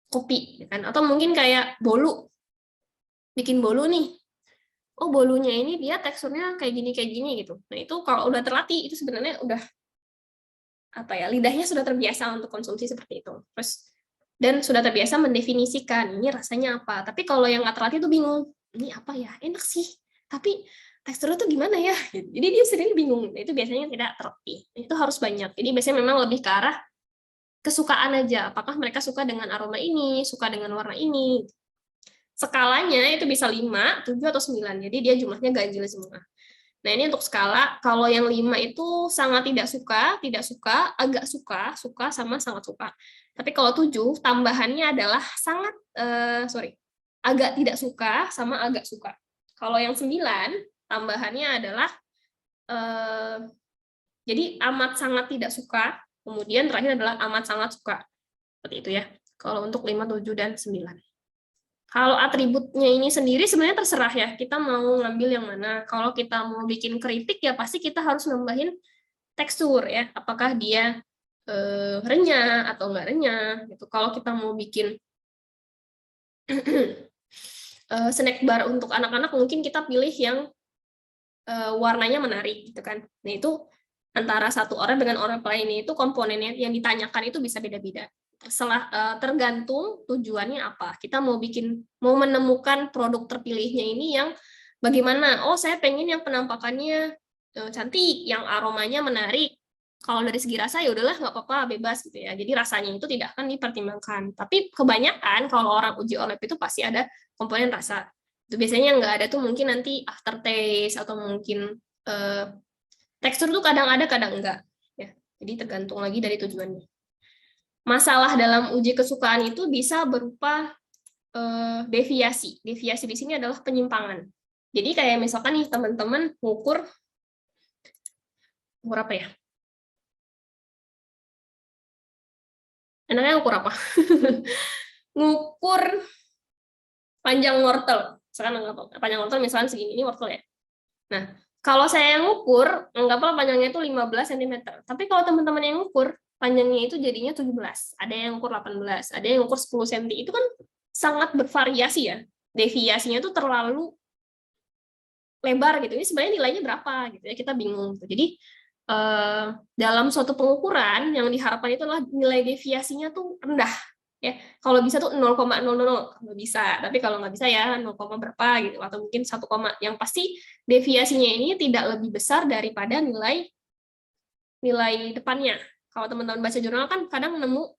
kopi, ya kan? Atau mungkin kayak bolu, bikin bolu nih. Oh bolunya ini dia teksturnya kayak gini gitu. Nah itu kalau udah terlatih itu sebenarnya udah lidahnya sudah terbiasa untuk konsumsi seperti itu. Terus dan sudah terbiasa mendefinisikan ini rasanya apa. Tapi kalau yang nggak terlatih itu bingung, ini apa ya, enak sih, tapi teksturnya tuh gimana ya. Jadi dia sendiri bingung. Itu biasanya tidak terlatih. Itu harus banyak. Jadi biasanya memang lebih ke arah kesukaan aja. Apakah mereka suka dengan aroma ini, suka dengan warna ini. Skalanya itu bisa 5, 7, atau 9. Jadi dia jumlahnya ganjil semua. Nah, ini untuk skala. Kalau yang 5 itu sangat tidak suka, agak suka, sama sangat suka. Tapi kalau 7, tambahannya adalah agak tidak suka, sama agak suka. Kalau yang 9, tambahannya adalah, jadi amat sangat tidak suka, kemudian terakhir adalah amat sangat suka. Seperti itu ya, kalau untuk 5, 7, dan 9. Kalau atributnya ini sendiri sebenarnya terserah ya, kita mau ngambil yang mana. Kalau kita mau bikin kritik ya pasti kita harus nambahin tekstur ya, apakah dia renyah atau nggak renyah gitu. Kalau kita mau bikin snack bar untuk anak-anak mungkin kita pilih yang warnanya menarik gitu kan. Nah itu antara satu orang dengan orang lain itu komponennya yang ditanyakan itu bisa beda-beda. Tergantung tujuannya apa. Kita mau menemukan produk terpilihnya ini yang bagaimana. Oh, saya pengen yang penampakannya cantik, yang aromanya menarik. Kalau dari segi rasa ya udahlah nggak apa-apa, bebas gitu ya. Jadi rasanya itu tidak akan dipertimbangkan. Tapi kebanyakan kalau orang uji OLEP itu pasti ada komponen rasa. Itu biasanya nggak ada tuh mungkin nanti aftertaste atau mungkin tekstur tuh kadang ada, kadang enggak. Ya. Jadi tergantung lagi dari tujuannya. Masalah dalam uji kesukaan itu bisa berupa deviasi. Deviasi di sini adalah penyimpangan. Jadi kayak misalkan nih teman-teman ngukur Ukur apa ya? Enaknya ukur apa? Ngukur panjang wortel. Misalkan panjang wortel misalkan segini, ini wortel ya. Nah, kalau saya yang ngukur, anggaplah panjangnya itu 15 cm. Tapi kalau teman-teman yang ngukur, panjangnya itu jadinya 17. Ada yang ngukur 18, ada yang ngukur 10 cm. Itu kan sangat bervariasi ya. Deviasinya itu terlalu lebar gitu. Ini sebenarnya nilainya berapa gitu ya, kita bingung. Jadi dalam suatu pengukuran yang diharapkan itu adalah nilai deviasinya tuh rendah. Ya, kalau bisa tuh 0,00 kalau bisa, tapi kalau nggak bisa ya 0, berapa gitu, atau mungkin 1, yang pasti deviasinya ini tidak lebih besar daripada nilai depannya. Kalau teman-teman baca jurnal kan kadang nemu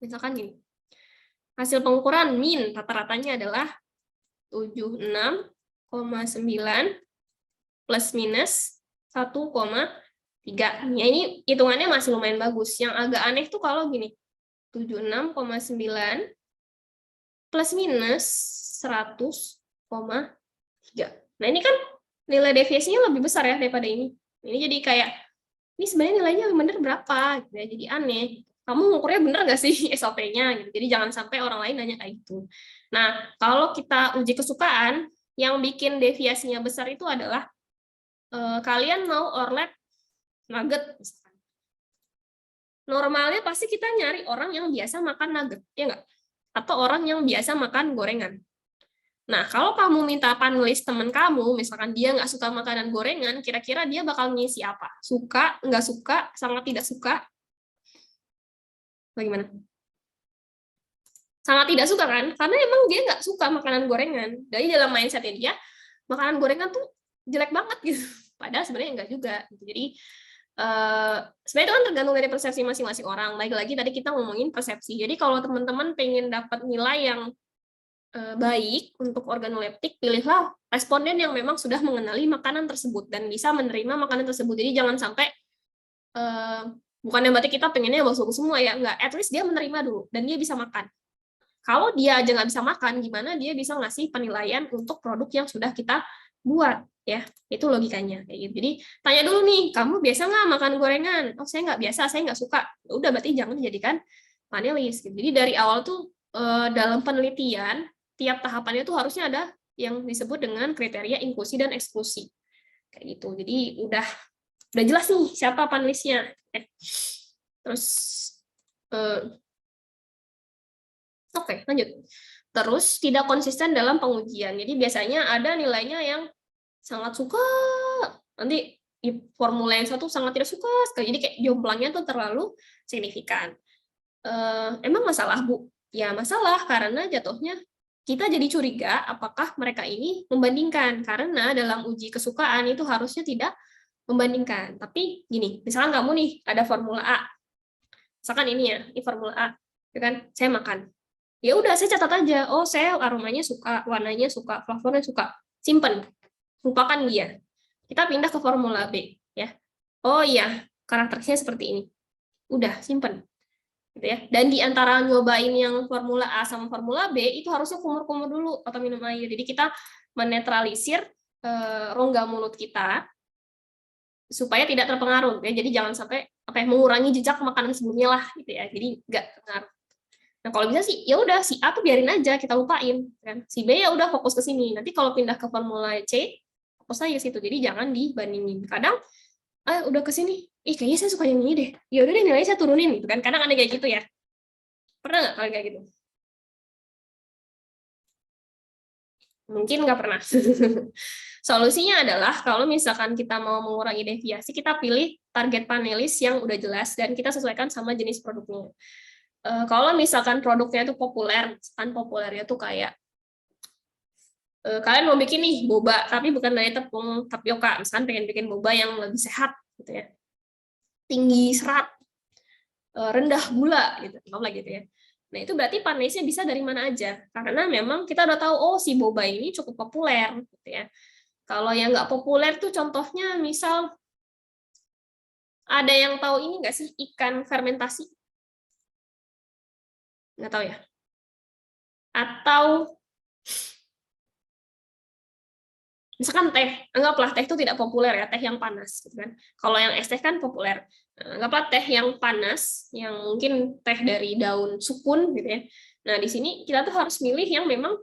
misalkan gini, hasil pengukuran min rata-ratanya adalah 76,9 plus minus 1,3. Ya, ini hitungannya masih lumayan bagus. Yang agak aneh tuh kalau gini, 76,9 plus minus 100,3. Nah, ini kan nilai deviasinya lebih besar ya daripada ini. Ini jadi kayak, ini sebenarnya nilainya bener berapa? Gitu ya. Jadi aneh. Kamu ngukurnya bener nggak sih SOP-nya? Gitu. Jadi jangan sampai orang lain nanya kayak gitu. Nah, kalau kita uji kesukaan, yang bikin deviasinya besar itu adalah kalian mau orlet nugget. Normalnya pasti kita nyari orang yang biasa makan nugget, ya nggak? Atau orang yang biasa makan gorengan. Nah, kalau kamu minta panelis teman kamu, misalkan dia nggak suka makanan gorengan, kira-kira dia bakal ngisi apa? Suka, nggak suka, sangat tidak suka? Bagaimana? Sangat tidak suka kan? Karena emang dia nggak suka makanan gorengan. Dari dalam mindset-nya dia, makanan gorengan tuh jelek banget gitu. Padahal sebenarnya enggak juga. Jadi, sebenarnya itu kan tergantung dari persepsi masing-masing orang. Lagi-lagi tadi kita ngomongin persepsi. Jadi kalau teman-teman pengen dapat nilai yang baik untuk organoleptik, pilihlah responden yang memang sudah mengenali makanan tersebut dan bisa menerima makanan tersebut. Jadi jangan sampai bukannya berarti kita pengennya bagus-bagus semua ya, enggak. At least dia menerima dulu dan dia bisa makan. Kalau dia aja nggak bisa makan, gimana dia bisa ngasih penilaian untuk produk yang sudah kita buat, ya? Itu logikanya kayak gitu. Jadi tanya dulu nih, kamu biasa nggak makan gorengan? Oh, saya nggak biasa, saya nggak suka. Udah, berarti jangan dijadikan panelis. Gitu. Jadi dari awal tuh dalam penelitian tiap tahapannya tuh harusnya ada yang disebut dengan kriteria inklusi dan eksklusi, kayak gitu. Jadi udah jelas nih siapa panelisnya. Terus oke, lanjut. Terus tidak konsisten dalam pengujian. Jadi biasanya ada nilainya yang sangat suka, nanti di formula yang satu sangat tidak suka sekali. Jadi kayak jomblangnya tuh terlalu signifikan. Emang masalah, Bu? Ya masalah, karena jatuhnya kita jadi curiga apakah mereka ini membandingkan. Karena dalam uji kesukaan itu harusnya tidak membandingkan. Tapi gini, misalkan kamu nih ada formula A. Misalkan ini ya, ini formula A. Ya kan? Saya makan. Ya udah, saya catat aja. Oh, saya aromanya suka, warnanya suka, flavornya suka. Simpen. Lupakan dia. Kita pindah ke formula B, ya. Oh iya, karakternya seperti ini. Udah, simpen. Gitu ya. Dan di antara nyobain yang formula A sama formula B itu harusnya kumur-kumur dulu atau minum air. Jadi kita menetralisir rongga mulut kita supaya tidak terpengaruh, ya. Jadi jangan sampai mengurangi jejak makanan sebelumnya lah, gitu ya. Jadi nggak terpengaruh. Nah, kalau bisa sih, ya udah si A tuh biarin aja, kita lupain, kan. Si B ya udah fokus ke sini. Nanti kalau pindah ke formula C, fokus aja situ. Jadi jangan dibandingin. Kadang udah ke sini, kayaknya saya suka yang ini deh. Ya udah deh, nilainya saya turunin gitu kan. Kadang ada kayak gitu ya. Pernah nggak kalian kayak gitu? Mungkin nggak pernah. Solusinya adalah kalau misalkan kita mau mengurangi deviasi, kita pilih target panelis yang udah jelas dan kita sesuaikan sama jenis produknya. Kalau misalkan produknya itu populer, misalkan populernya tuh kayak kalian mau bikin nih boba, tapi bukan dari tepung tapioka, misalkan pengen bikin boba yang lebih sehat, gitu ya, tinggi serat, rendah gula, gitu, gitu ya. Nah itu berarti panelisnya bisa dari mana aja, karena memang kita udah tahu, oh si boba ini cukup populer, gitu ya. Kalau yang nggak populer tuh contohnya, misal ada yang tahu ini nggak sih ikan fermentasi? Nggak tahu ya? Atau Misalkan teh, anggaplah teh itu tidak populer ya, teh yang panas gitu kan. Kalau yang es teh kan populer. Nah, anggaplah teh yang panas, yang mungkin teh dari daun sukun gitu ya. Nah, di sini kita tuh harus milih yang memang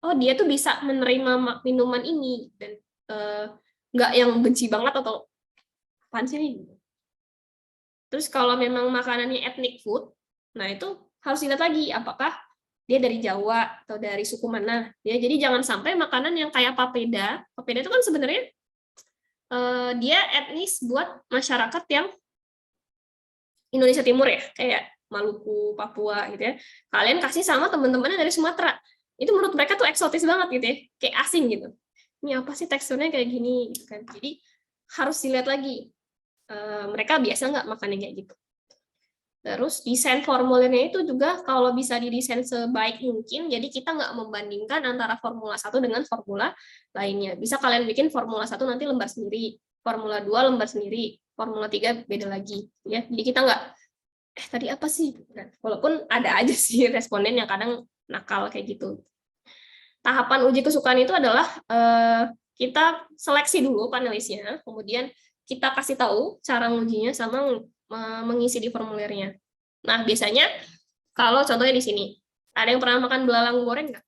oh dia tuh bisa menerima minuman ini dan nggak yang benci banget atau apaan sih nih. Terus kalau memang makanannya ethnic food, nah itu harus dilihat lagi apakah dia dari Jawa atau dari suku mana. Ya, jadi jangan sampai makanan yang kayak papeda. Papeda itu kan sebenarnya dia etnis buat masyarakat yang Indonesia Timur ya, kayak Maluku, Papua gitu ya. Kalian kasih sama teman-temannya dari Sumatera. Itu menurut mereka tuh eksotis banget gitu ya, kayak asing gitu. Ini apa sih teksturnya kayak gini gitu kan. Jadi harus dilihat lagi. Mereka biasa nggak makannya kayak gitu. Terus desain formulirnya itu juga kalau bisa didesain sebaik mungkin, jadi kita nggak membandingkan antara Formula 1 dengan formula lainnya. Bisa kalian bikin Formula 1 nanti lembar sendiri, Formula 2 lembar sendiri, Formula 3 beda lagi. Ya. Jadi kita nggak, tadi apa sih? Walaupun ada aja sih responden yang kadang nakal kayak gitu. Tahapan uji kesukaan itu adalah kita seleksi dulu panelisnya, kemudian kita kasih tahu cara ngujinya sama mengisi di formulirnya. Nah, biasanya kalau contohnya di sini, ada yang pernah makan belalang goreng nggak?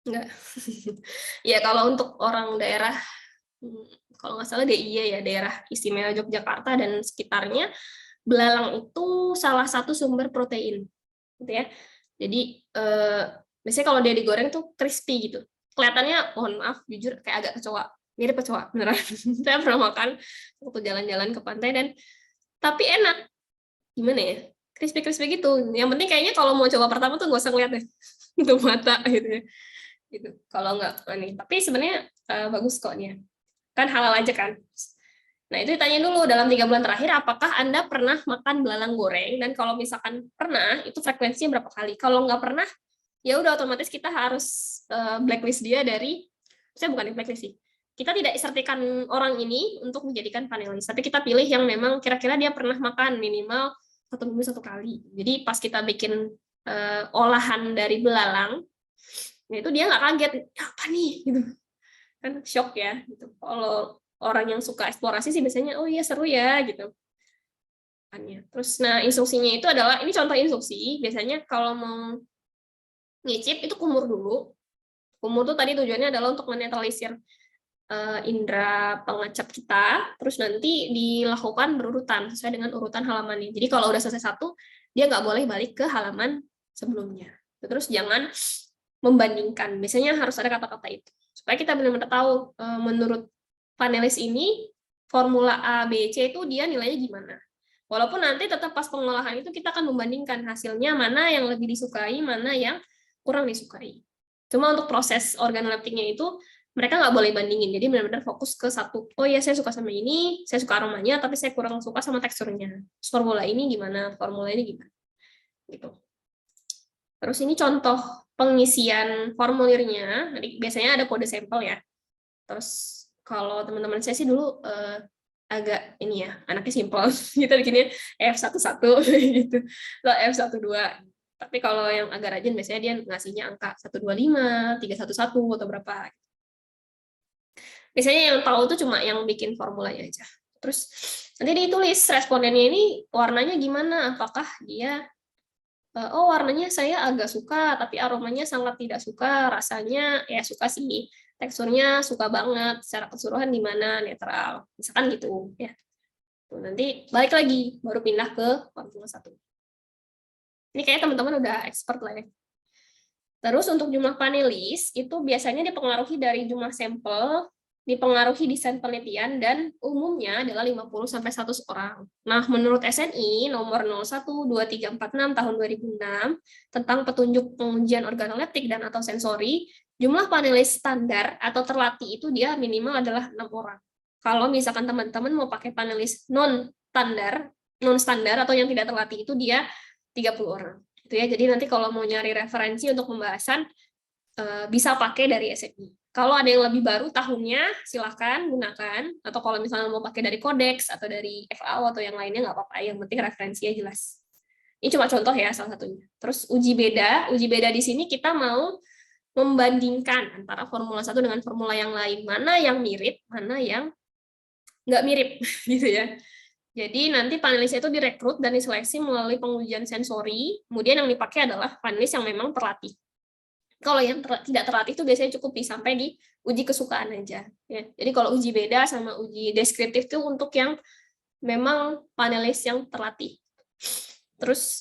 Nggak. Ya, kalau untuk orang daerah, kalau nggak salah DIY ya, daerah istimewa Yogyakarta dan sekitarnya, belalang itu salah satu sumber protein. Gitu ya. Jadi, biasanya kalau dia digoreng tuh crispy gitu. Kelihatannya, mohon maaf, jujur kayak agak kecoa, mirip kecoa beneran. Saya pernah makan waktu jalan-jalan ke pantai dan tapi enak, gimana ya, crispy gitu. Yang penting kayaknya kalau mau coba pertama tuh nggak usah ngeliat deh, itu mata gitu ya. Gitu. Kalau nggak nih, tapi sebenarnya bagus kok dia, kan halal aja kan. Nah itu ditanya dulu dalam 3 bulan terakhir apakah Anda pernah makan belalang goreng, dan kalau misalkan pernah itu frekuensinya berapa kali. Kalau nggak pernah ya udah otomatis kita harus blacklist dia dari, saya bukan di blacklist sih, kita tidak sertikan orang ini untuk menjadikan panelis, tapi kita pilih yang memang kira-kira dia pernah makan minimal 1 minggu 1 kali. Jadi pas kita bikin olahan dari belalang, itu dia nggak kaget, apa nih gitu kan, shock ya gitu. Kalau orang yang suka eksplorasi sih biasanya oh iya seru ya gitu. Terus nah instruksinya itu adalah, ini contoh instruksi, biasanya kalau mau ngicip itu kumur dulu. Kumur tuh tadi tujuannya adalah untuk menetralisir indera pengecap kita, terus nanti dilakukan berurutan sesuai dengan urutan halamannya. Jadi kalau udah selesai satu, dia nggak boleh balik ke halaman sebelumnya. Terus jangan membandingkan, biasanya harus ada kata-kata itu, supaya kita benar-benar tahu menurut panelis ini, formula A, B, C itu dia nilainya gimana. Walaupun nanti tetap pas pengolahan itu kita akan membandingkan hasilnya, mana yang lebih disukai, mana yang kurang disukai. Cuma untuk proses organoleptiknya itu, mereka nggak boleh bandingin, jadi benar-benar fokus ke satu. Oh ya, saya suka sama ini, saya suka aromanya, tapi saya kurang suka sama teksturnya. Formula ini gimana, formula ini gimana. Gitu. Terus ini contoh pengisian formulirnya, biasanya ada kode sampel ya. Terus kalau teman-teman saya sih dulu agak ini ya, anaknya simpel, gitu bikinnya F11 gitu, F12. Tapi kalau yang agak rajin biasanya dia ngasihnya angka 125, 311 atau berapa. Biasanya yang tahu tuh cuma yang bikin formulanya aja. Terus nanti ditulis respondennya ini warnanya gimana, apakah dia oh warnanya saya agak suka, tapi aromanya sangat tidak suka, rasanya ya suka sih, teksturnya suka banget, secara keseluruhan gimana, netral, misalkan gitu ya. Tuh, nanti balik lagi, baru pindah ke formula 1. Ini kayak teman-teman udah expert lah ya. Terus untuk jumlah panelis, itu biasanya dipengaruhi dari jumlah sampel, dipengaruhi desain penelitian, dan umumnya adalah 50-100 orang. Nah, menurut SNI nomor 012346 tahun 2006 tentang petunjuk pengujian organoleptik dan atau sensori, jumlah panelis standar atau terlatih itu dia minimal adalah 6 orang. Kalau misalkan teman-teman mau pakai panelis non-standar atau yang tidak terlatih itu dia 30 orang. Gitu ya. Jadi nanti kalau mau nyari referensi untuk pembahasan bisa pakai dari SNI. Kalau ada yang lebih baru tahunnya, silakan gunakan. Atau kalau misalnya mau pakai dari Codex atau dari FAO atau yang lainnya nggak apa-apa. Yang penting referensinya jelas. Ini cuma contoh ya salah satunya. Terus uji beda di sini kita mau membandingkan antara formula 1 dengan formula yang lain, mana yang mirip, mana yang nggak mirip, gitu ya. Jadi nanti panelis itu direkrut dan diseleksi melalui pengujian sensori, kemudian yang dipakai adalah panelis yang memang terlatih. Kalau yang tidak terlatih itu biasanya cukup sampai di uji kesukaan aja. Ya. Jadi kalau uji beda sama uji deskriptif itu untuk yang memang panelis yang terlatih. Terus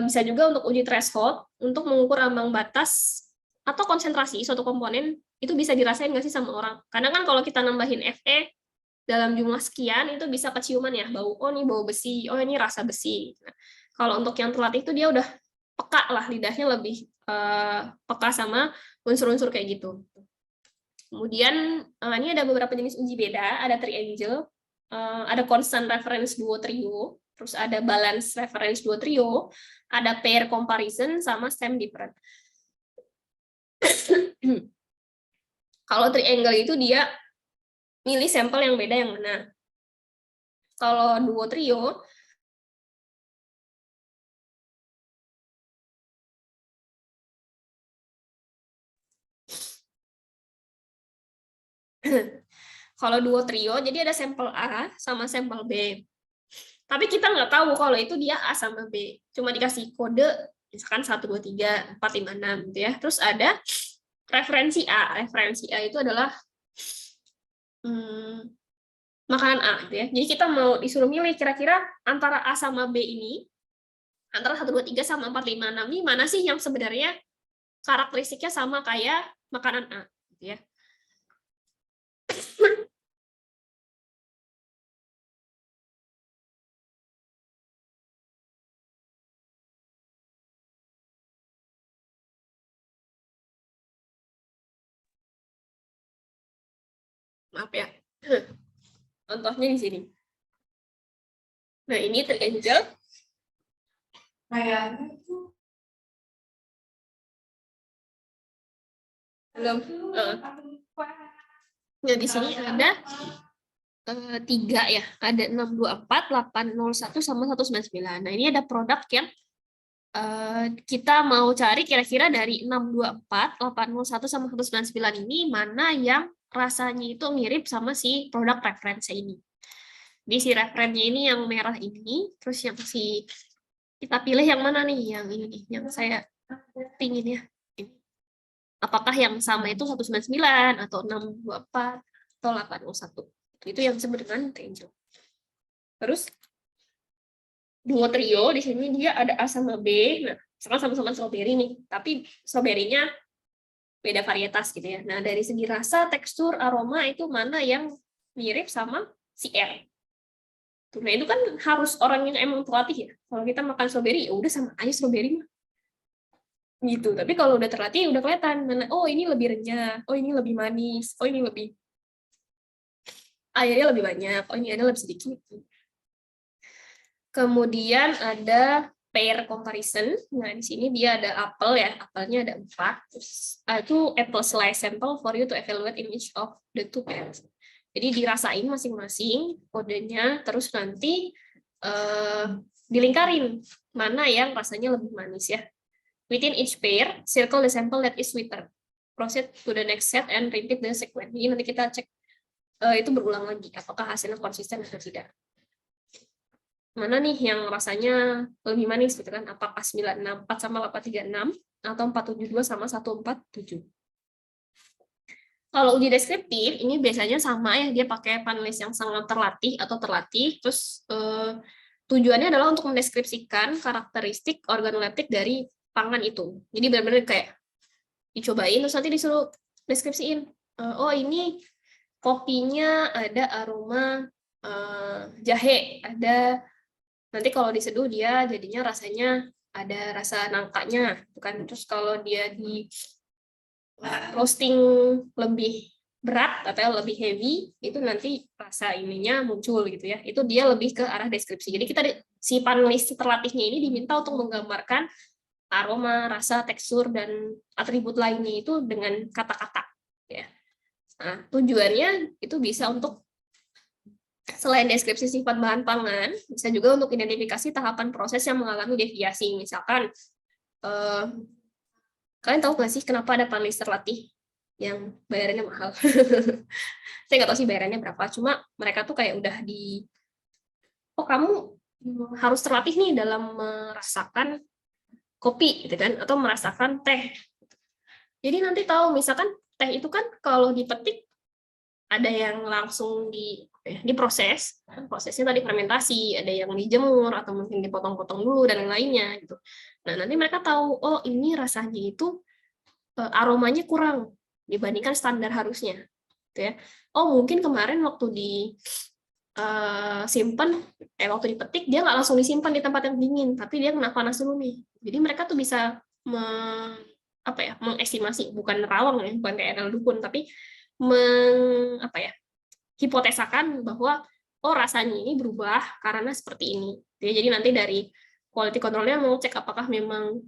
bisa juga untuk uji threshold, untuk mengukur ambang batas atau konsentrasi suatu komponen, itu bisa dirasain nggak sih sama orang. Karena kan kalau kita nambahin Fe dalam jumlah sekian, itu bisa keciuman ya, bau, oh ini bau besi, oh ini rasa besi. Nah, kalau untuk yang terlatih itu dia udah peka lah, lidahnya lebih peka sama unsur-unsur kayak gitu. Kemudian ini ada beberapa jenis uji beda, ada triangle, ada constant reference duo trio, terus ada balance reference duo trio, ada pair comparison, sama stem different. Kalau triangle itu dia milih sampel yang beda yang mana. Kalau duo trio, jadi ada sampel A sama sampel B. Tapi kita nggak tahu kalau itu dia A sama B. Cuma dikasih kode, misalkan 1, 2, 3, 4, 5, 6 gitu ya. Terus ada referensi A. Referensi A itu adalah makanan A gitu ya. Jadi kita mau disuruh milih kira-kira antara A sama B ini, antara 1, 2, 3 sama 4, 5, 6 ini mana sih yang sebenarnya karakteristiknya sama kayak makanan A gitu ya. Maaf ya. Contohnya di sini. Nah, ini triangle. Belum. Nah, di sini ada 3 ya. Ada 624, 801, sama 199. Nah, ini ada produk yang kita mau cari kira-kira dari 624, 801, sama 199 ini mana yang rasanya itu mirip sama si produk referensi ini. Jadi si referensinya ini yang merah ini, terus yang si kita pilih yang mana nih? Yang ini nih, yang saya pingin ya. Apakah yang sama itu 199 atau 624 atau 801? Itu yang disebut dengan triangle. Terus duo trio di sini dia ada A sama B. Nah, sama-sama strawberry nih, tapi strawberry-nya beda varietas gitu ya. Nah, dari segi rasa, tekstur, aroma itu mana yang mirip sama si R. Nah, itu kan harus orang yang emang terlatih ya. Kalau kita makan strawberry, ya udah sama aja strawberry mah. Gitu. Tapi kalau udah terlatih, udah kelihatan mana, oh ini lebih renyah, oh ini lebih manis, oh ini lebih airnya lebih banyak, oh ini ada lebih sedikit. Kemudian ada pair comparison. Nah, di sini dia ada apel ya, apelnya ada 4. Terus itu apple slice sample for you to evaluate image of the two pairs. Jadi dirasain masing-masing kodenya, terus nanti dilingkarin mana yang rasanya lebih manis ya. Within each pair, circle the sample that is sweeter. Proceed to the next set and repeat the sequence. Jadi nanti kita cek itu berulang lagi, apakah hasilnya konsisten atau tidak. Mana nih yang rasanya lebih manis gitu kan, apakah 964 sama 836 atau 472 sama 147. Kalau uji deskriptif ini biasanya sama ya, dia pakai panelis yang sangat terlatih atau terlatih, terus tujuannya adalah untuk mendeskripsikan karakteristik organoleptik dari pangan itu. Jadi benar-benar kayak dicobain terus nanti disuruh deskripsiin. Oh ini kopinya ada aroma jahe, ada nanti kalau diseduh dia jadinya rasanya ada rasa nangkanya, bukan. Terus kalau dia di roasting lebih berat atau lebih heavy, itu nanti rasa ininya muncul gitu ya. Itu dia lebih ke arah deskripsi. Jadi kita si panelis terlatihnya ini diminta untuk menggambarkan aroma, rasa, tekstur, dan atribut lainnya itu dengan kata-kata ya. Nah, tujuannya itu bisa untuk selain deskripsi sifat bahan pangan, bisa juga untuk identifikasi tahapan proses yang mengalami deviasi. Misalkan Kalian tahu nggak sih kenapa ada panelis terlatih yang bayarannya mahal? Saya nggak tahu sih bayarannya berapa, cuma mereka tuh kayak udah oh kamu harus terlatih nih dalam merasakan kopi gitu kan, atau merasakan teh. Jadi nanti tahu misalkan teh itu kan kalau dipetik ada yang langsung diproses, prosesnya tadi fermentasi, ada yang dijemur atau mungkin dipotong-potong dulu dan lain-lainnya gitu. Nah, nanti mereka tahu, oh ini rasanya itu aromanya kurang dibandingkan standar harusnya. Gitu ya. Oh mungkin kemarin waktu simpan, waktu dipetik dia nggak langsung disimpan di tempat yang dingin, tapi dia kena panas dulu nih. Jadi mereka tuh bisa mengestimasi, bukan nerawang ya, bukan kayak NL dukun, tapi hipotesakan bahwa oh rasanya ini berubah karena seperti ini. Jadi nanti dari quality control-nya mau cek apakah memang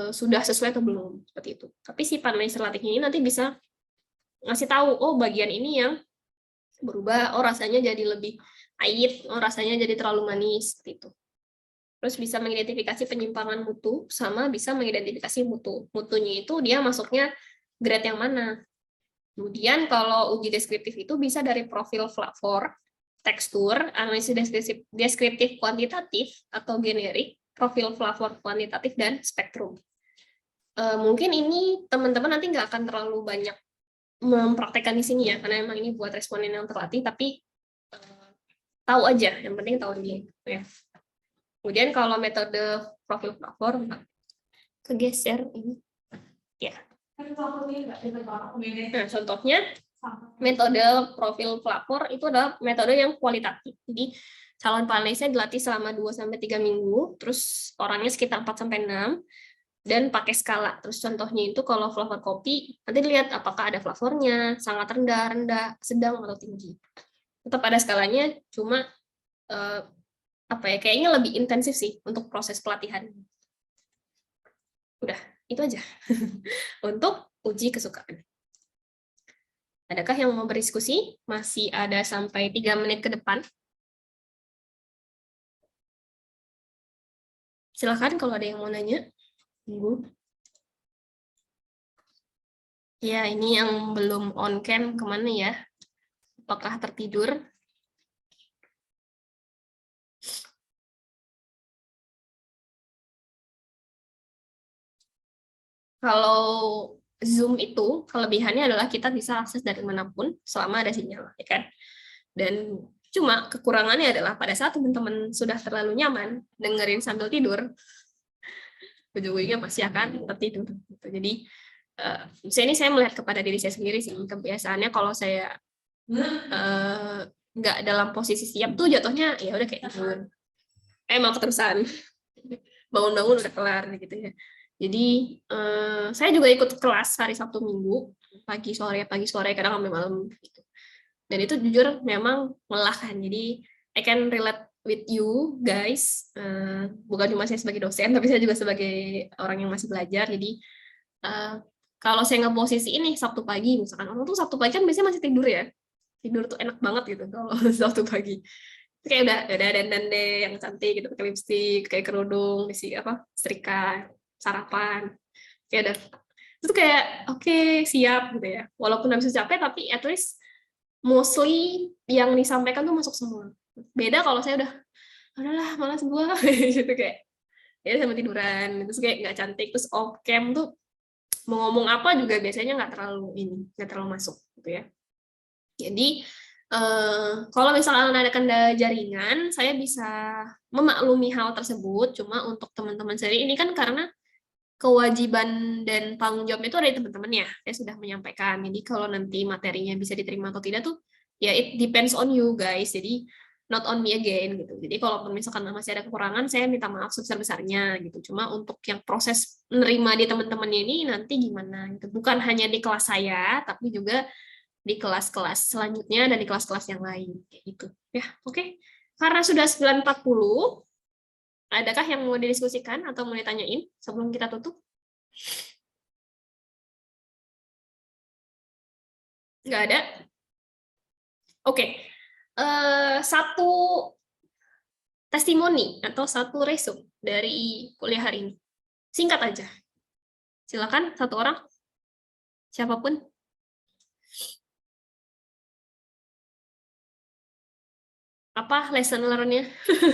sudah sesuai atau belum, seperti itu. Tapi si panelis terlatihnya ini nanti bisa ngasih tahu, oh bagian ini yang berubah, oh rasanya jadi lebih pahit, oh rasanya jadi terlalu manis, seperti itu. Terus bisa mengidentifikasi penyimpangan mutu, sama bisa mengidentifikasi mutu. Mutunya itu dia masuknya grade yang mana. Kemudian kalau uji deskriptif itu bisa dari profil flavor, tekstur, analisis deskriptif kuantitatif atau generik, profil flavor kuantitatif, dan spektrum. Mungkin ini teman-teman nanti nggak akan terlalu banyak mempraktekkan di sini ya, karena memang ini buat responden yang terlatih, tapi tahu aja, yang penting tahu ini. Ya. Kemudian kalau metode profil flavor, kegeser ini, ya. Nah, contohnya metode profil flavor itu adalah metode yang kualitatif. Jadi calon panelisnya dilatih selama 2-3 minggu, terus orangnya sekitar 4-6, dan pakai skala. Terus contohnya itu kalau flavor kopi, nanti dilihat apakah ada flavornya, sangat rendah, rendah, sedang, atau tinggi. Tetap ada skalanya, cuma kayaknya lebih intensif sih untuk proses pelatihan. Udah, itu aja untuk uji kesukaan. Adakah yang mau berdiskusi? Masih ada sampai 3 menit ke depan. Silakan kalau ada yang mau nanya. Tunggu. Ya, ini yang belum on cam kemana ya? Apakah tertidur? Kalau Zoom itu kelebihannya adalah kita bisa akses dari manapun selama ada sinyal, ya kan? Dan cuma kekurangannya adalah pada saat teman-teman sudah terlalu nyaman dengerin sambil tidur, ujung-ujungnya pasti akan tertidur. Jadi, ini saya melihat kepada diri saya sendiri sih, kebiasaannya kalau saya nggak dalam posisi siap tuh jatuhnya ya udah kayak tidur. Emang keterusan bangun-bangun udah kelar gitu ya. Jadi saya juga ikut kelas hari Sabtu Minggu pagi sore kadang sampai malam gitu. Dan itu jujur memang melelahkan. Jadi I can relate with you guys. Bukan cuma saya sebagai dosen, tapi saya juga sebagai orang yang masih belajar. Jadi kalau saya ngeposisi ini Sabtu pagi, misalkan orang tuh Sabtu pagi kan biasanya masih tidur ya. Tidur tuh enak banget gitu kalau Sabtu pagi. Kayak udah dandan deh yang cantik gitu, pakai lipstik, kayak kerudung, isi setrika, sarapan, kayak udah itu kayak oke, siap gitu ya. Walaupun habis capek, tapi at least mostly yang disampaikan tuh masuk semua. Beda kalau saya udahlah malas gua gitu kayak ya sama tiduran, terus kayak nggak cantik, terus off cam tuh mau ngomong apa juga biasanya nggak terlalu masuk gitu ya. Jadi kalau misalnya ada kendala jaringan, saya bisa memaklumi hal tersebut. Cuma untuk teman-teman sendiri ini kan karena kewajiban dan tanggung jawab itu ada di teman-teman ya. Saya sudah menyampaikan. Jadi kalau nanti materinya bisa diterima atau tidak tuh, ya it depends on you guys. Jadi not on me again gitu. Jadi kalaupun misalkan masih ada kekurangan, saya minta maaf sebesar-besarnya gitu. Cuma untuk yang proses menerima di teman-temannya ini nanti gimana gitu. Bukan hanya di kelas saya, tapi juga di kelas-kelas selanjutnya dan di kelas-kelas yang lain kayak gitu ya. Oke. Karena sudah 9.40, adakah yang mau didiskusikan atau mau ditanyain sebelum kita tutup? Nggak ada. Oke. Satu testimoni atau satu resume dari kuliah hari ini, singkat aja. Silakan satu orang, siapapun. Apa lesson learn-nya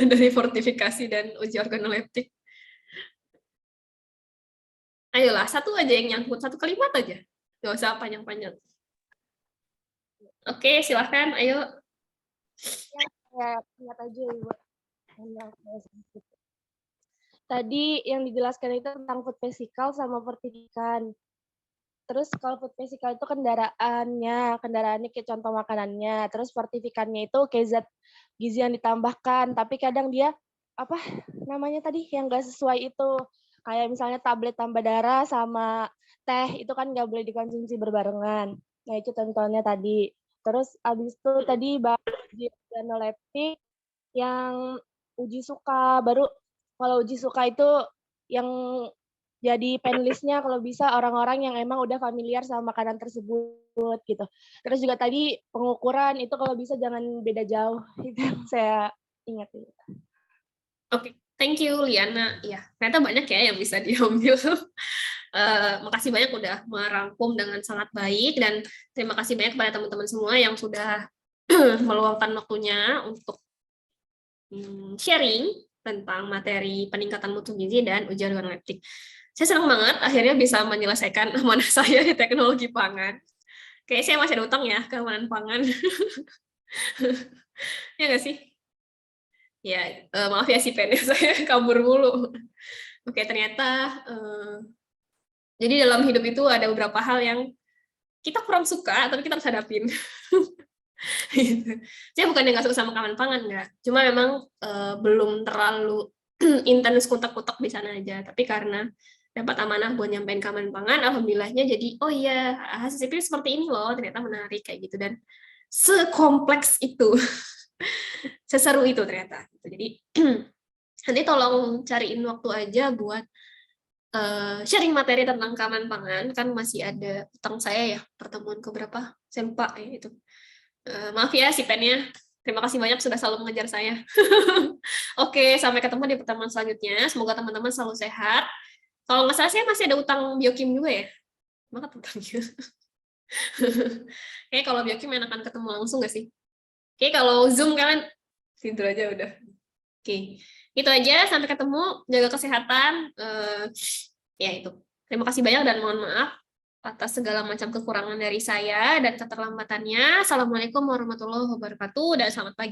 dari fortifikasi dan uji organoleptik? Ayolah, satu aja yang nyangkut, satu kalimat aja. Nggak usah panjang-panjang. Oke, silahkan, ayo. Ya, ingat aja Ibu. Tadi yang dijelaskan itu tentang food physical sama fortifikan. Terus kalau food physical itu kendaraannya kayak contoh makanannya. Terus fortifikannya itu kayak zat gizi yang ditambahkan. Tapi kadang dia apa namanya tadi yang nggak sesuai itu. Kayak misalnya tablet tambah darah sama teh itu kan nggak boleh dikonsumsi berbarengan. Nah itu contohnya tadi. Terus abis itu tadi uji organoleptik yang uji suka. Baru kalau uji suka itu yang jadi panelistnya kalau bisa orang-orang yang emang udah familiar sama makanan tersebut gitu. Terus juga tadi pengukuran itu kalau bisa jangan beda jauh. Itu yang saya ingat. Oke, thank you Liana. Ya, ternyata banyak ya yang bisa diambil. Makasih banyak udah merangkum dengan sangat baik dan terima kasih banyak kepada teman-teman semua yang sudah meluangkan waktunya untuk sharing tentang materi peningkatan mutu gizi dan uji organoleptik. Saya senang banget akhirnya bisa menyelesaikan amanah saya di teknologi pangan. Kayaknya saya masih ada utang ya keamanan pangan. Ya nggak sih? Ya, maaf ya si pennya saya kabur mulu. Oke, ternyata jadi dalam hidup itu ada beberapa hal yang kita kurang suka, tapi kita harus hadapin. Gitu. Saya bukannya nggak suka sama keamanan pangan, nggak. Cuma memang belum terlalu intens kutak-kutak di sana aja. Tapi karena dapat amanah buat nyampein keamanan pangan, alhamdulillahnya jadi, oh iya, hasil sipil seperti ini loh, ternyata menarik kayak gitu. Dan sekompleks itu, seseru itu ternyata. Jadi nanti tolong cariin waktu aja buat sharing materi tentang keamanan pangan, kan masih ada utang saya ya, pertemuan keberapa? Saya lupa ya itu. Maaf ya si pennya. Terima kasih banyak sudah selalu mengejar saya. Oke, sampai ketemu di pertemuan selanjutnya. Semoga teman-teman selalu sehat. Kalau nggak salah saya masih ada utang biokim juga ya. Maka utangnya. Kayak kalau biokim enakan ketemu langsung nggak sih? Oke, kalau Zoom kalian tidur aja udah. Oke, itu aja. Sampai ketemu. Jaga kesehatan. Ya itu. Terima kasih banyak dan mohon maaf atas segala macam kekurangan dari saya dan keterlambatannya. Assalamualaikum warahmatullahi wabarakatuh dan selamat pagi.